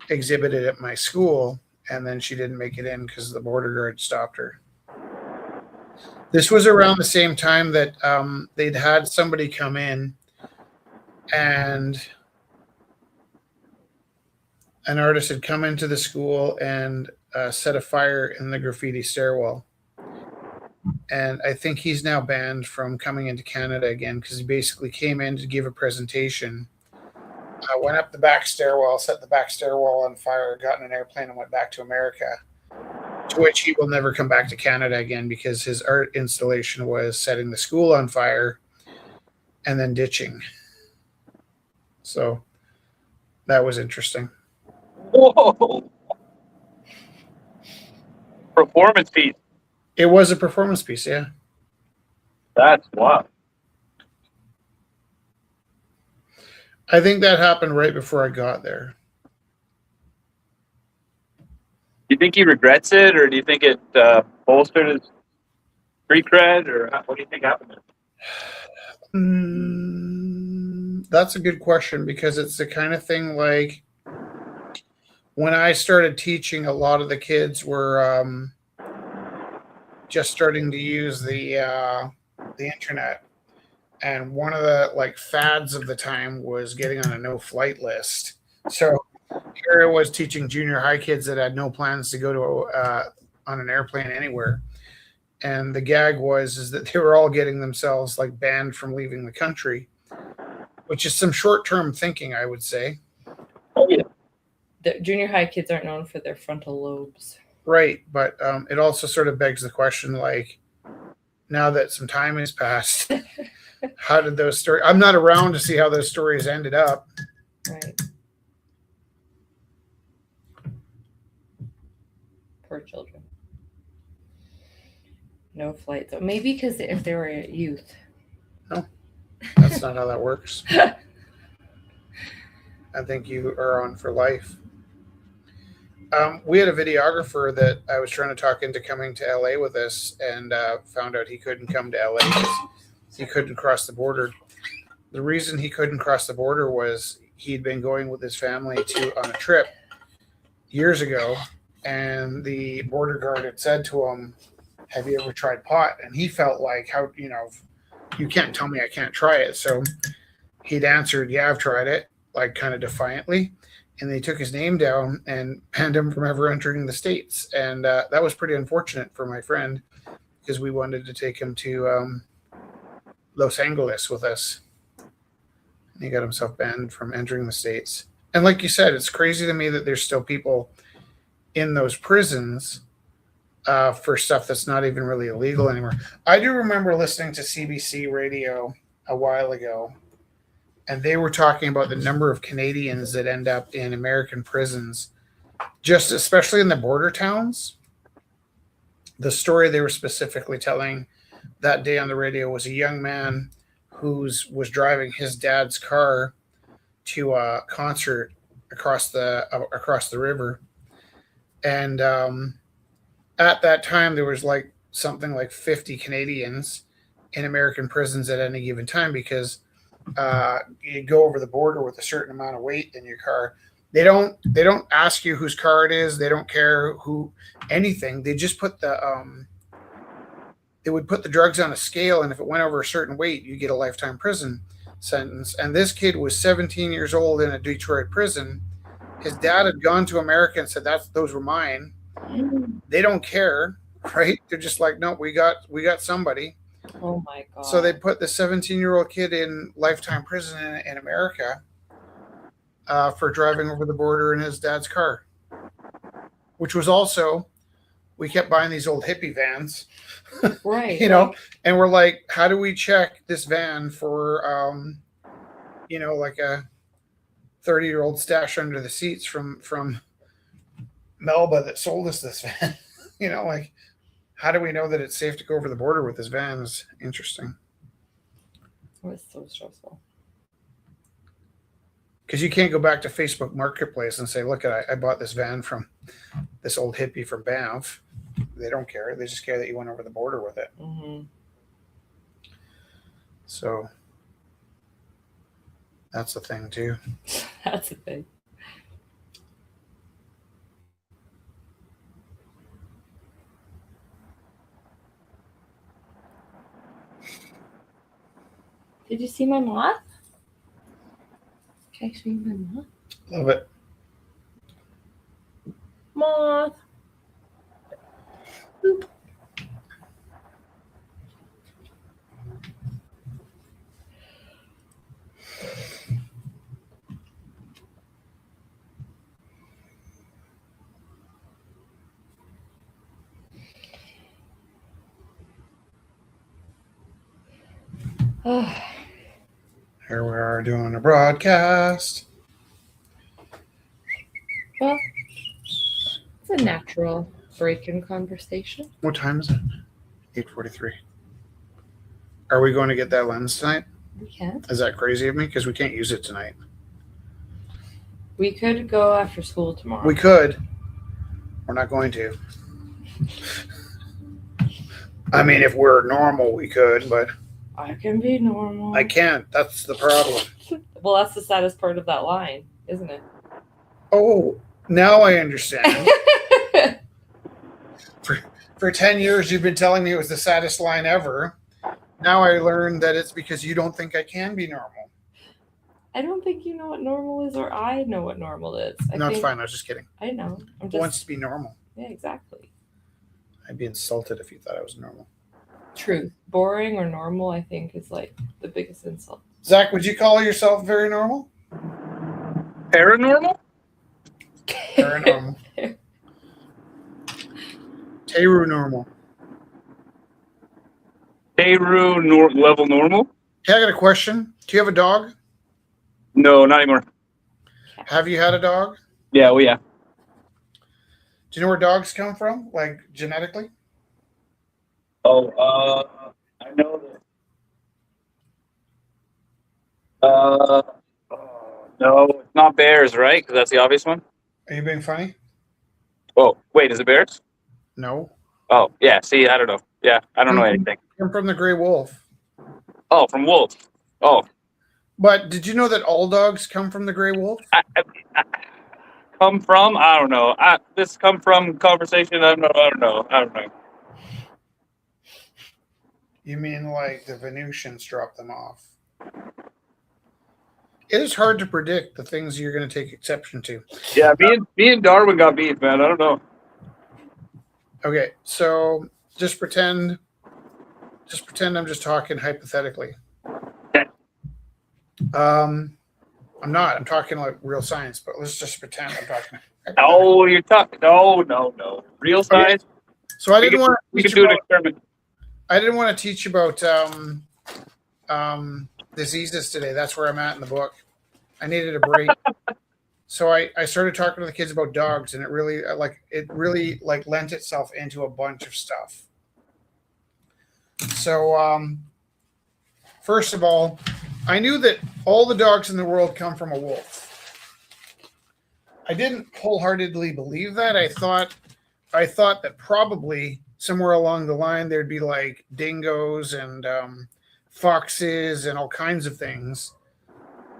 exhibited at my school, and then she didn't make it in because the border guard stopped her. This was around the same time that they'd had somebody come in, and an artist had come into the school and set a fire in the graffiti stairwell. And I think he's now banned from coming into Canada again because he basically came in to give a presentation, went up the back stairwell, set the back stairwell on fire, got in an airplane and went back to America, to which he will never come back to Canada again because his art installation was setting the school on fire and then ditching. So that was interesting. Whoa. Performance piece. It was a performance piece, yeah. That's wild. I think that happened right before I got there. Do you think he regrets it, or do you think it bolstered his street cred, or what do you think happened there? That's a good question because it's the kind of thing like when I started teaching, a lot of the kids were just starting to use the internet, and one of the like fads of the time was getting on a no-flight list. So here I was teaching junior high kids that had no plans to go to on an airplane anywhere, and the gag was that they were all getting themselves like banned from leaving the country, which is some short-term thinking, I would say. Oh yeah. The junior high kids aren't known for their frontal lobes. Right, but it also sort of begs the question, like, now that some time has passed, how did those stories... I'm not around to see how those stories ended up. Right. Poor children. No flights. Maybe because if they were youth. No, that's not how that works. I think you are on for life. We had a videographer that I was trying to talk into coming to LA with us, and found out he couldn't come to LA because he couldn't cross the border. The reason he couldn't cross the border was he'd been going with his family on a trip years ago, and the border guard had said to him, "Have you ever tried pot?" And he felt like, how, you can't tell me I can't try it. So he'd answered, "Yeah, I've tried it," like kind of defiantly. And they took his name down and banned him from ever entering the States. And that was pretty unfortunate for my friend because we wanted to take him to Los Angeles with us. And he got himself banned from entering the States. And like you said, it's crazy to me that there's still people in those prisons for stuff that's not even really illegal anymore. I do remember listening to CBC radio a while ago, and they were talking about the number of Canadians that end up in American prisons, just especially in the border towns. The story they were specifically telling that day on the radio was a young man who was driving his dad's car to a concert across the river, and at that time there was like something like 50 Canadians in American prisons at any given time, because you go over the border with a certain amount of weight in your car. They don't ask you whose car it is. They don't care who anything. They just put they would put the drugs on a scale, and if it went over a certain weight, you get a lifetime prison sentence. And this kid was 17 years old in a Detroit prison. His dad had gone to America and said, those were mine. They don't care, right? They're just like, no, we got somebody. Oh my God. So they put the 17-year-old kid in lifetime prison in America for driving over the border in his dad's car, which was also, we kept buying these old hippie vans, right? And we're like, how do we check this van for, like a 30-year-old stash under the seats from Melba that sold us this van? Like, how do we know that it's safe to go over the border with this van? Is interesting. It was so stressful. Because you can't go back to Facebook Marketplace and say, look, I bought this van from this old hippie from Banff. They don't care. They just care that you went over the border with it. Mm-hmm. So that's the thing, too. That's the thing. Did you see my moth? Can I show you my moth? Love it. Moth. Boop. Here we are doing a broadcast. Well, it's a natural break in conversation. What time is it? 8:43. Are we going to get that lens tonight? We can. Is that crazy of me? Because we can't use it tonight. We could go after school tomorrow. We could. We're not going to. I mean, if we're normal, we could, but I can be normal. I can't. That's the problem. Well, that's the saddest part of that line, isn't it? Oh, now I understand. For 10 years, you've been telling me it was the saddest line ever. Now I learned that it's because you don't think I can be normal. I don't think you know what normal is, or I know what normal is. It's fine. I was just kidding. I know. Who wants to be normal? Yeah, exactly. I'd be insulted if you thought I was normal. Truth. Boring or normal, I think, is like the biggest insult. Zach, would you call yourself very normal? Paranormal? Paranormal. Teru normal. Teru level normal? Hey, I got a question. Do you have a dog? No, not anymore. Have you had a dog? Yeah, well, yeah. Do you know where dogs come from, like genetically? Oh, I know that. No, it's not bears, right? Because that's the obvious one. Are you being funny? Oh, wait, is it bears? No. Oh, yeah. See, I don't know. Yeah, I don't know anything. Come from the gray wolf. Oh, from wolves. Oh. But did you know that all dogs come from the gray wolf? Come from? I don't know. This come from conversation. I don't know. You mean like the Venusians dropped them off? It is hard to predict the things you're going to take exception to. Yeah, me and Darwin got beat, man. I don't know. Okay, so just pretend I'm just talking hypothetically. Okay. I'm not. I'm talking like real science, but let's just pretend I'm talking. Oh, you're talking. No. Real science. So I didn't want to. We could do an experiment. I didn't want to teach about diseases today. That's where I'm at in the book. I needed a break. So I started talking to the kids about dogs, and it really lent itself into a bunch of stuff. So first of all, I knew that all the dogs in the world come from a wolf. I didn't wholeheartedly believe that. I thought that probably somewhere along the line there'd be like dingoes and foxes and all kinds of things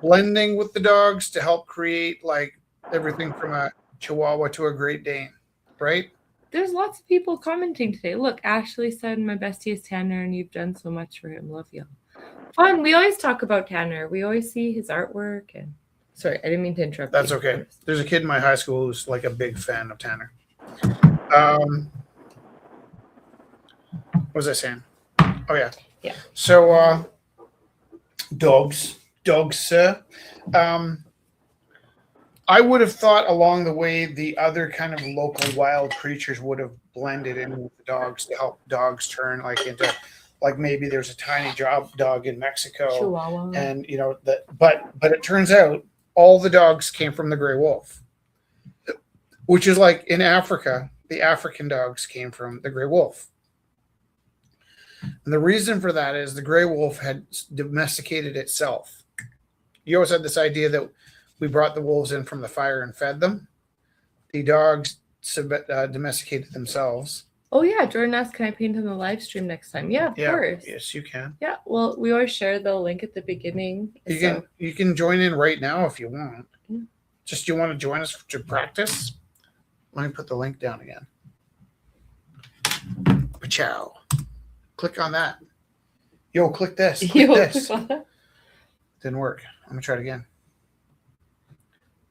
blending with the dogs to help create like everything from a Chihuahua to a Great Dane, right? There's lots of people commenting today. Look, Ashley said my bestie is Tanner and you've done so much for him. Love you. Fun. We always talk about Tanner. We always see his artwork and sorry, I didn't mean to interrupt. That's okay. There's a kid in my high school who's like a big fan of Tanner. What was I saying? Oh yeah. Yeah. So dogs, sir. I would have thought along the way the other kind of local wild creatures would have blended in with the dogs to help dogs turn like into like maybe there's a tiny dog in Mexico. Chihuahua. And you know that but it turns out all the dogs came from the gray wolf. Which is like in Africa, the African dogs came from the gray wolf. And the reason for that is the gray wolf had domesticated itself. You always had this idea that we brought the wolves in from the fire and fed them. The dogs domesticated themselves. Oh yeah, Jordan asked, can I paint on the live stream next time? Yeah, of course. Yes, you can. Yeah, well, we always share the link at the beginning. You can join in right now if you want. Yeah. Just you want to join us to practice? Let me put the link down again. Ciao. Click on that. Yo, click this. Click this. Didn't work. I'm gonna try it again.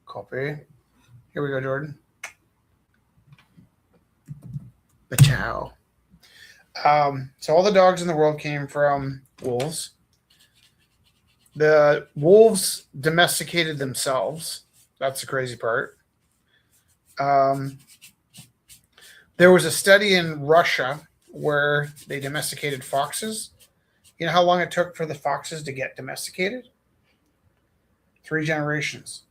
Copy. Here we go, Jordan. Ciao. So all the dogs in the world came from wolves. The wolves domesticated themselves. That's the crazy part. There was a study in Russia where they domesticated foxes. You know how long it took for the foxes to get domesticated? 3 generations.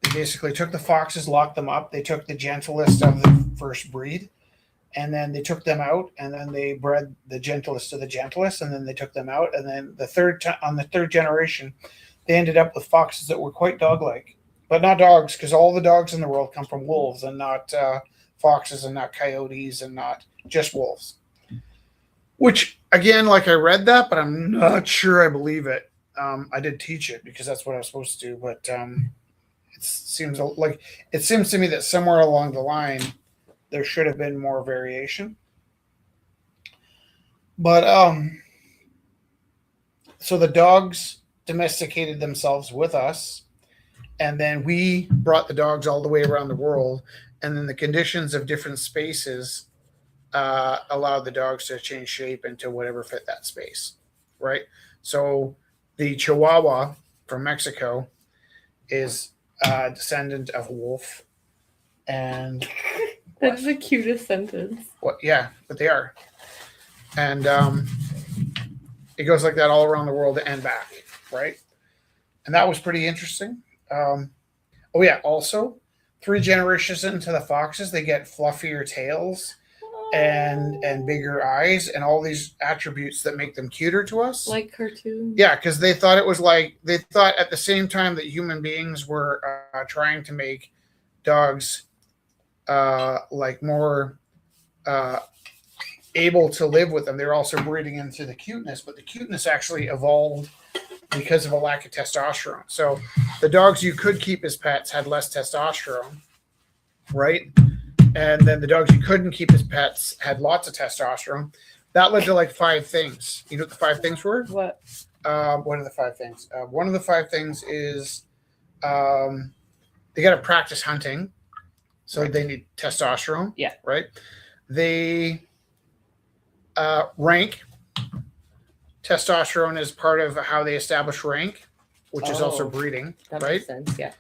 They basically took the foxes, locked them up. They took the gentlest of the first breed, and then they took them out, and then they bred the gentlest of the gentlest, and then they took them out, and then on the third generation, they ended up with foxes that were quite dog-like, but not dogs, because all the dogs in the world come from wolves and not foxes and not coyotes and not just wolves. Which, again, like I read that, but I'm not sure I believe it. I did teach it because that's what I was supposed to do, but it seems to me that somewhere along the line there should have been more variation. But so the dogs domesticated themselves with us, and then we brought the dogs all the way around the world, and then the conditions of different spaces allowed the dogs to change shape into whatever fit that space, right? So the Chihuahua from Mexico is a descendant of a wolf, and that's the cutest sentence. What? Yeah, but they are, and it goes like that all around the world and back, right? And that was pretty interesting. Oh yeah, also 3 generations into the foxes, they get fluffier tails and bigger eyes and all these attributes that make them cuter to us. Like cartoons. Yeah, because they thought it was like, they thought at the same time that human beings were trying to make dogs like more able to live with them, they're also breeding into the cuteness, but the cuteness actually evolved because of a lack of testosterone. So the dogs you could keep as pets had less testosterone, right? And then the dogs you couldn't keep as pets had lots of testosterone. That led to like 5 things. You know what the 5 things were? What? What are the 5 things? One of the 5 things is they got to practice hunting. So they need testosterone. Yeah. Right? They rank. Testosterone is part of how they establish rank, which is also breeding. That right? makes sense, yeah.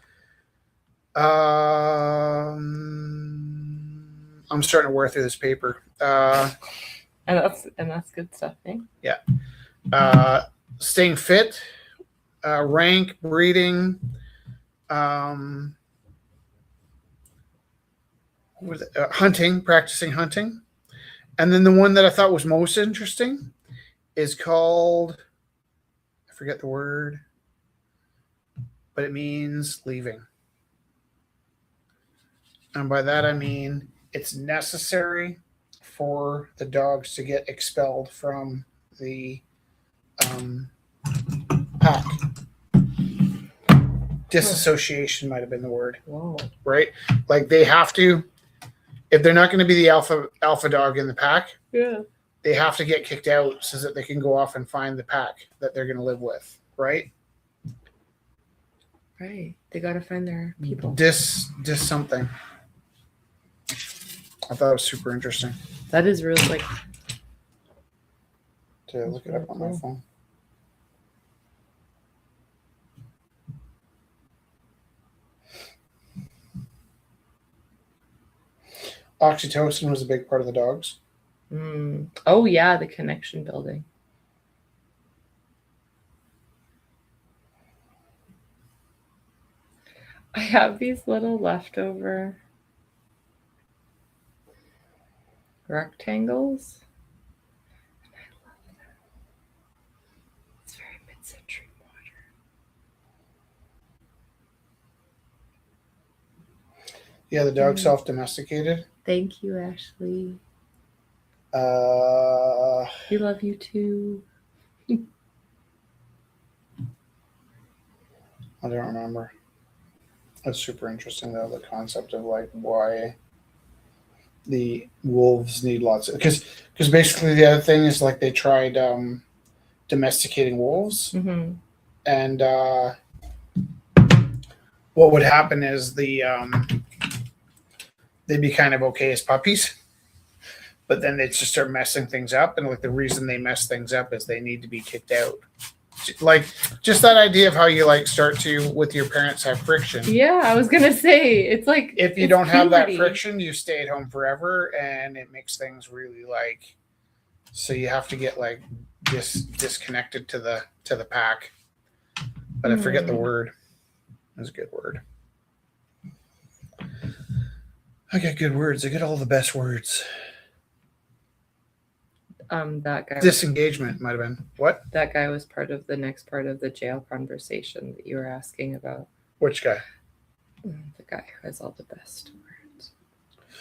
I'm starting to wear through this paper. And that's good stuff, eh? Yeah. staying fit, rank, breeding, hunting, practicing hunting. And then the one that I thought was most interesting is called, I forget the word, but it means leaving. And by that I mean it's necessary for the dogs to get expelled from the pack. Disassociation might have been the word. Whoa. Right? Like they have to, if they're not going to be the alpha dog in the pack, Yeah. they have to get kicked out so that they can go off and find the pack that they're going to live with. Right? Right. They got to find their people. Dis something. I thought it was super interesting That is really like. to look it up on my phone. Oxytocin was a big part of the dogs. Oh yeah, the connection building. I have these little leftover rectangles. And I love them. It's very mid-century modern. Yeah, the dog self-domesticated. Thank you, Ashley. I We love you too. don't remember. That's super interesting though, the concept of like why the wolves need lots of because basically the other thing is like they tried domesticating wolves Mm-hmm. and what would happen is they'd be kind of okay as puppies, but then they'd just start messing things up, and like the reason they mess things up is they need to be kicked out. Like just that idea of how you like start to with your parents have friction. Yeah, I was gonna say it's like If you it's don't have that puberty. friction, you stay at home forever, and it makes things really like. So you have to get like disconnected to the pack. But I forget the word. That's a good word. I get good words. I get all the best words. That guy. Disengagement might have been what? That guy was part of the next part of the jail conversation that you were asking about. Which guy? The guy who has all the best words.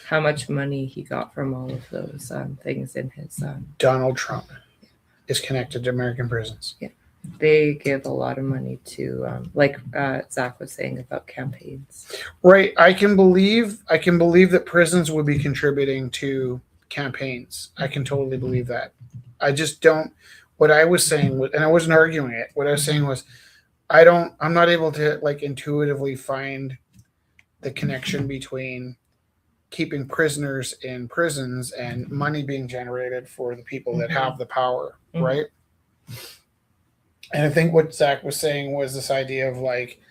How much money he got from all of those things in his. Donald Trump is connected to American prisons. Yeah, they give a lot of money to, like Zach was saying about campaigns. Right. I can believe that prisons would be contributing to campaigns. I can totally believe that. I just don't. What I was saying was, and I wasn't arguing it. What I was saying was, I'm not able to like intuitively find the connection between keeping prisoners in prisons and money being generated for the people that have the power, right? And I think what Zach was saying was this idea of like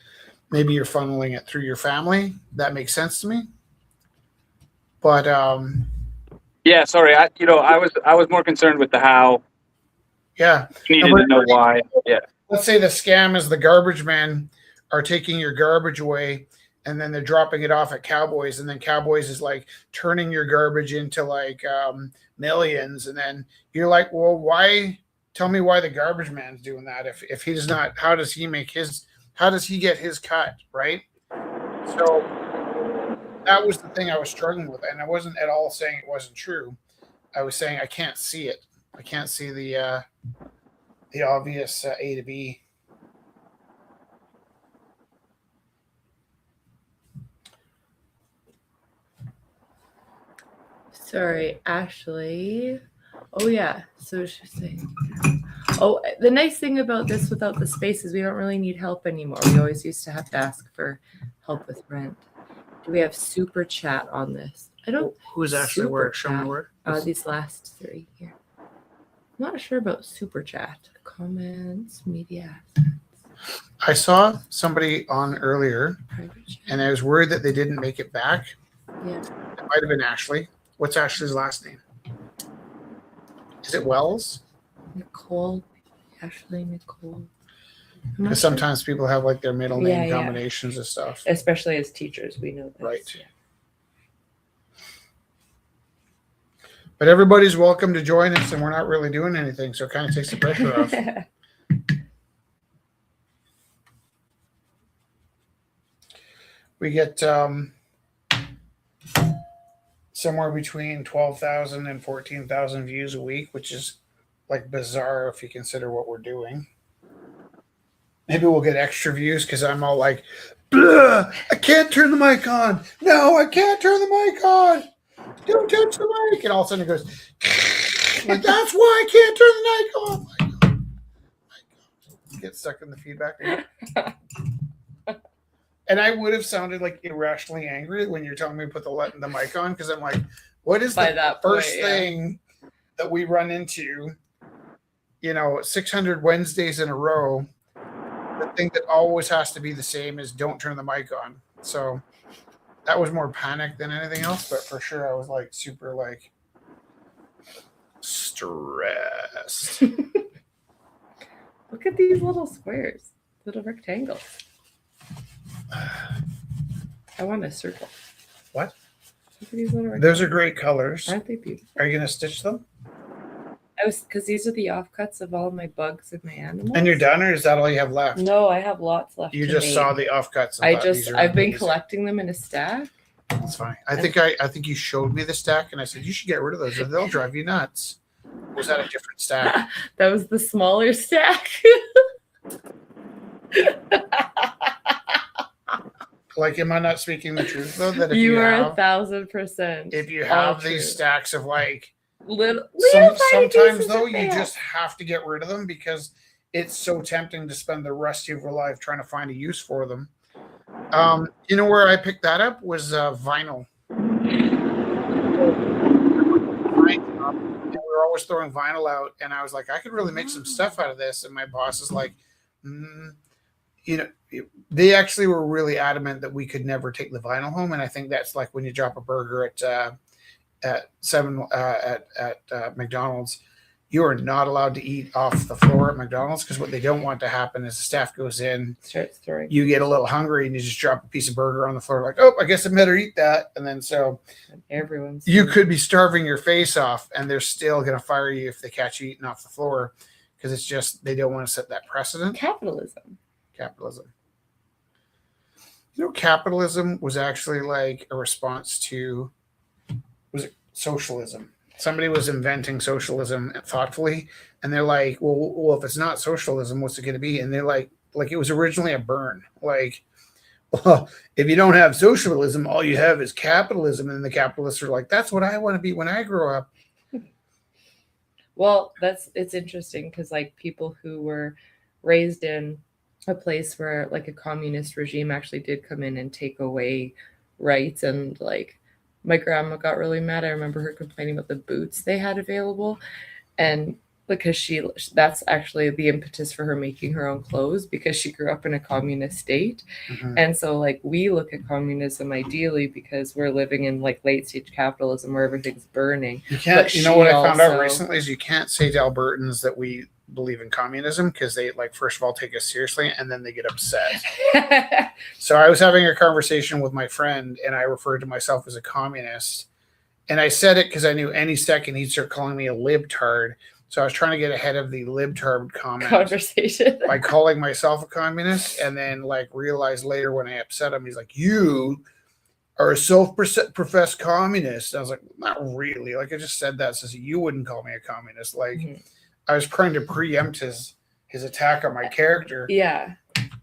maybe you're funneling it through your family. That makes sense to me. But yeah, sorry, I was more concerned with the how. Yeah, You needed to know why. Yeah. Let's say the scam is the garbage men are taking your garbage away, and then they're dropping it off at Cowboys, and then Cowboys is like turning your garbage into like millions, and then you're like, well, why? Tell me why the garbage man's doing that if he does not. How does he get his cut, right? So that was the thing I was struggling with, and I wasn't at all saying it wasn't true. I was saying I can't see it. I can't see the obvious A to B. Sorry, Ashley. Oh yeah. So she's saying. Oh, the nice thing about this without the space is we don't really need help anymore. We always used to have to ask for help with rent. Do we have super chat on this? I don't. Who's actually super where? Show me chat. where. These last three here. I'm not sure about super chat. Comments, media. I saw somebody on earlier, Private chat. and I was worried that they didn't make it back. Yeah. It might have been Ashley. What's Ashley's last name? Is it Wells? Nicole. Ashley Nicole. I'm not Because sure. sometimes people have like their middle name Yeah. combinations and stuff. Especially as teachers, we know this. Right. Yeah. But everybody's welcome to join us, and we're not really doing anything, so it kind of takes the pressure off. We get somewhere between 12,000 and 14,000 views a week, which is like bizarre if you consider what we're doing. Maybe we'll get extra views because I'm all like, I can't turn the mic on. No, I can't turn the mic on. Don't touch the mic. And all of a sudden it goes, like, that's why I can't turn the mic on. Get stuck in the feedback again. And I would have sounded like irrationally angry when you're telling me to put the mic on, because I'm like, what is By the that first point, yeah. thing that we run into, 600 Wednesdays in a row? The thing that always has to be the same is don't turn the mic on. So that was more panic than anything else, but for sure I was like super like stressed. Look at these little squares, little rectangles. I want a circle. What? Look at these little Those are great colors. Aren't they beautiful? Are you going to stitch them? Because these are the offcuts of all my bugs and my animals. And you're done, or is that all you have left? No, I have lots left. You to just make. saw the offcuts. And I've been amazing. collecting them in a stack. That's fine. I think you showed me the stack, and I said you should get rid of those. They'll drive you nuts. Or was that a different stack? That was the smaller stack. Like, am I not speaking the truth though? That if you are have, 1,000%. if you have these stacks of like little sometimes though, you just have to get rid of them because it's so tempting to spend the rest of your life trying to find a use for them. You know where I picked that up was vinyl. We were always throwing vinyl out, and I was like, I could really make some stuff out of this. And my boss is like, they actually were really adamant that we could never take the vinyl home, and I think that's like when you drop a burger at McDonald's, you are not allowed to eat off the floor at McDonald's, because what they don't want to happen is the staff goes in, starts throwing. You get a little hungry, and you just drop a piece of burger on the floor, like, oh, I guess I better eat that, and then you could be starving your face off, and they're still going to fire you if they catch you eating off the floor, because it's just they don't want to set that precedent. Capitalism. Capitalism was actually like a response to, was it socialism? Somebody was inventing socialism thoughtfully, and they're like, well, if it's not socialism, what's it going to be? And they're like it was originally a burn. Like, well, if you don't have socialism, all you have is capitalism. And the capitalists are like, that's what I want to be when I grow up. Well, it's interesting because like people who were raised in a place where like a communist regime actually did come in and take away rights, and like my grandma got really mad. I remember her complaining about the boots they had available, and because that's actually the impetus for her making her own clothes, because she grew up in a communist state. Mm-hmm. And so like we look at communism ideally because we're living in like late stage capitalism where everything's burning. You can't, what I found out recently is you can't say to Albertans that we believe in communism, because they like first of all take us seriously, and then they get upset. So I was having a conversation with my friend, and I referred to myself as a communist, and I said it because I knew any second he'd start calling me a libtard. So I was trying to get ahead of the libtard conversation by calling myself a communist, and then like realized later when I upset him, he's like, you are a self-professed communist. And I was like, not really. Like, I just said that so you wouldn't call me a communist. Like, I was trying to preempt his attack on my character. Yeah.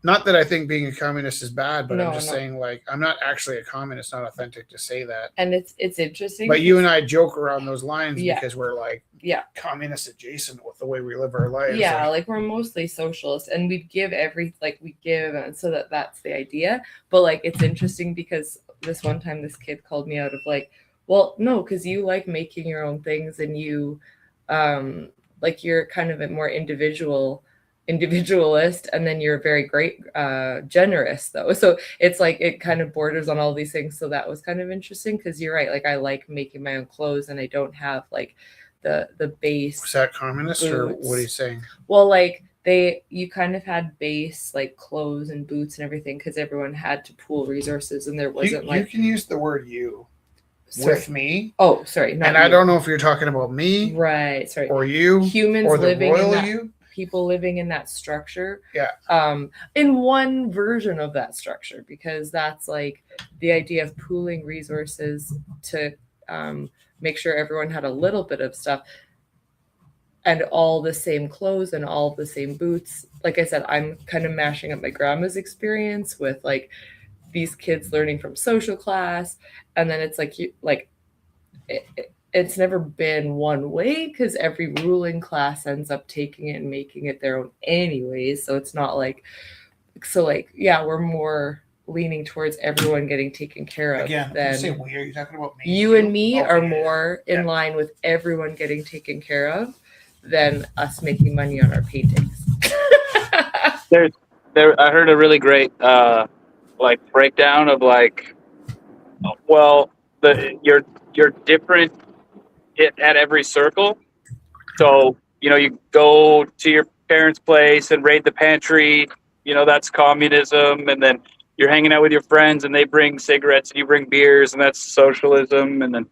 Not that I think being a communist is bad, but No, I'm just saying, like, I'm not actually a communist. Not authentic to say that. And it's interesting. But you and I joke around those lines because we're like, communist adjacent with the way we live our lives. Yeah, like we're mostly socialist, and we give and so that's the idea. But like it's interesting because this one time this kid called me out of like, well, no, because you like making your own things, and you like you're kind of a more individualist, and then you're very great generous though. So it's like it kind of borders on all these things. So that was kind of interesting because you're right. Like I like making my own clothes, and I don't have like the base. Was that communist or Boots. what are you saying? Well, like you kind of had base like clothes and boots and everything because everyone had to pool resources and there wasn't You like can use the word you sorry. with me. Oh, sorry, not And you. I don't know if you're talking about me Right, sorry. or you Humans or the living in royal that you. people living in that structure. Yeah. In one version of that structure, because that's like the idea of pooling resources to make sure everyone had a little bit of stuff and all the same clothes and all the same boots. Like I said, I'm kind of mashing up my grandma's experience with like these kids learning from social class, and then it's like it's never been one way because every ruling class ends up taking it and making it their own anyways. So it's not like yeah, we're more leaning towards everyone getting taken care of. Again, when you say we, are you talking about me? You and me Okay. are more in line with everyone getting taken care of than us making money on our paintings. I heard a really great like breakdown of like, well, you're different at every circle. So you go to your parents' place and raid the pantry. That's communism, and then you're hanging out with your friends and they bring cigarettes and you bring beers, and that's socialism. And then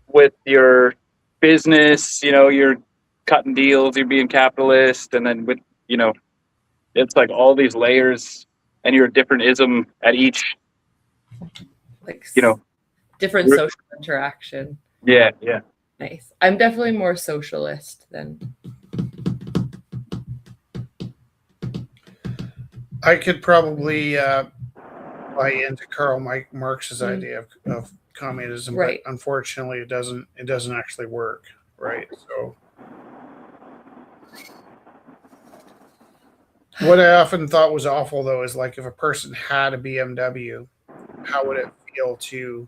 with your business, you're cutting deals, you're being capitalist, and then with it's like all these layers, and you're a different ism at each, like different social interaction. Yeah. Nice. I'm definitely more socialist than. I could probably buy into Karl Marx's idea of communism, right. But unfortunately, it doesn't actually work, right? So, what I often thought was awful, though, is like if a person had a BMW, how would it feel to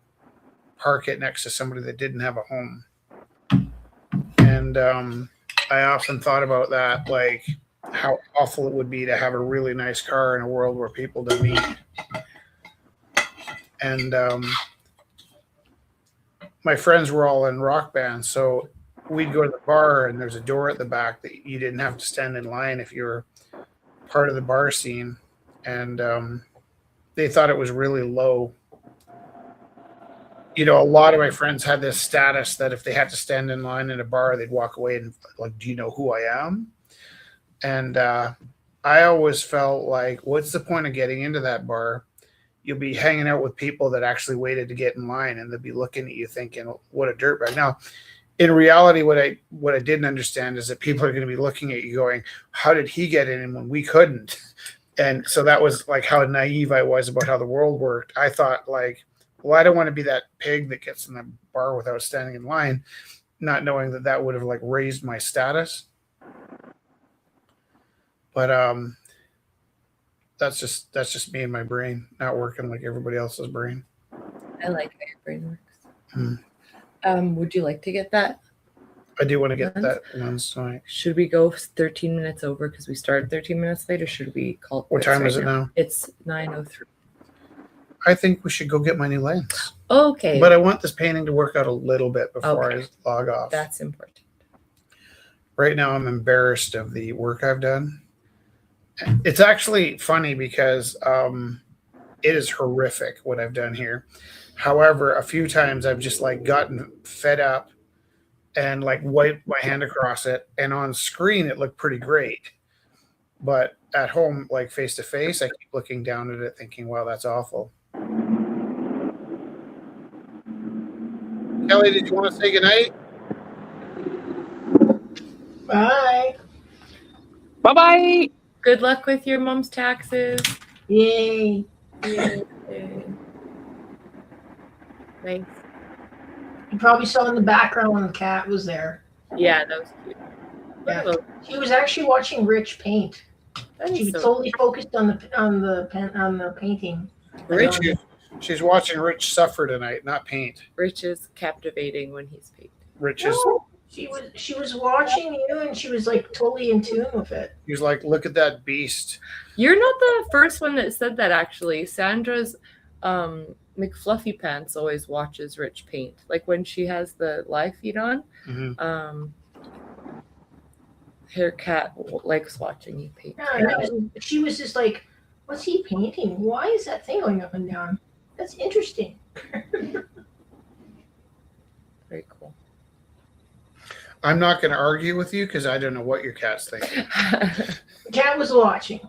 park it next to somebody that didn't have a home? And I often thought about that, like how awful it would be to have a really nice car in a world where people don't meet. And my friends were all in rock bands, so we'd go to the bar and there's a door at the back that you didn't have to stand in line if you were part of the bar scene. And they thought it was really low. A lot of my friends had this status that if they had to stand in line in a bar, they'd walk away and like, do you know who I am? And I always felt like, what's the point of getting into that bar? You'll be hanging out with people that actually waited to get in line, and they'll be looking at you thinking, what a dirtbag. Now, in reality, what I didn't understand is that people are going to be looking at you going, how did he get in when we couldn't? And so that was like how naive I was about how the world worked. I thought like, well, I don't want to be that pig that gets in the bar without standing in line, not knowing that would have like raised my status. But that's just me and my brain not working like everybody else's brain. I like how your brain works. Would you like to get that? I do want to get that lens tonight. Should we go 13 minutes over because we started 13 minutes late, or should we call? What time is it now? It's 9:03. I think we should go get my new lens. Okay. But I want this painting to work out a little bit before I log off. That's important. Right now, I'm embarrassed of the work I've done. It's actually funny because it is horrific what I've done here. However, a few times I've just like gotten fed up and like wiped my hand across it, and on screen it looked pretty great. But at home, like face to face, I keep looking down at it thinking, wow, that's awful. Kelly, did you want to say goodnight? Bye. Bye-bye. Good luck with your mom's taxes. Yay. Yay. Thanks. You probably saw in the background when the cat was there. Yeah, that was cute. Yeah. She was actually watching Rich paint. She was totally focused on the painting. Rich, she's watching Rich suffer tonight, not paint. Rich is captivating when he's painting. Rich is. She was watching you, and she was like totally in tune with it. He was like, "Look at that beast." You're not the first one that said that. Actually, Sandra's McFluffy Pants always watches Rich paint. Like when she has the live feed on, Mhm. her cat likes watching you paint. Yeah, she was just like, what's he painting? Why is that thing going up and down? That's interesting. Very cool. I'm not going to argue with you because I don't know what your cat's thinking. The cat was watching.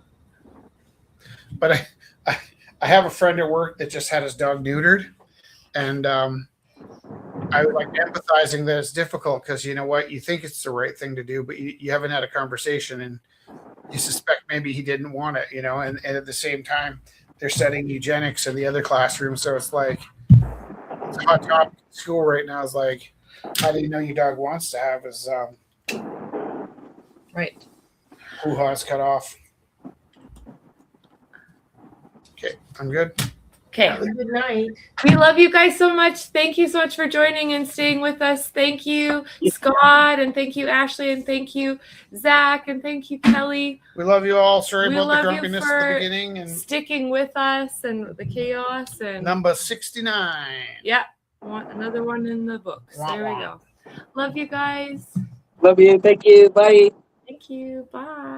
But I have a friend at work that just had his dog neutered, and I was like empathizing that it's difficult because you know what, you think it's the right thing to do, but you haven't had a conversation, and you suspect maybe he didn't want it, you know, and at the same time they're studying eugenics in the other classroom, so it's like it's a hot topic in school right now. Is like, how do you know your dog wants to have his Right. hoo-ha's cut off? Okay, I'm good. Okay. Have a good night. We love you guys so much. Thank you so much for joining and staying with us. Thank you, Scott, and thank you, Ashley, and thank you, Zach, and thank you, Kelly. We love you all. Sorry We about the love you drunkenness at for the beginning. And sticking with us and the chaos and number 69. yeah, another one in the books. Wah, There we wah. go. Love you guys. Love you. Thank you. Bye. Thank you. Bye.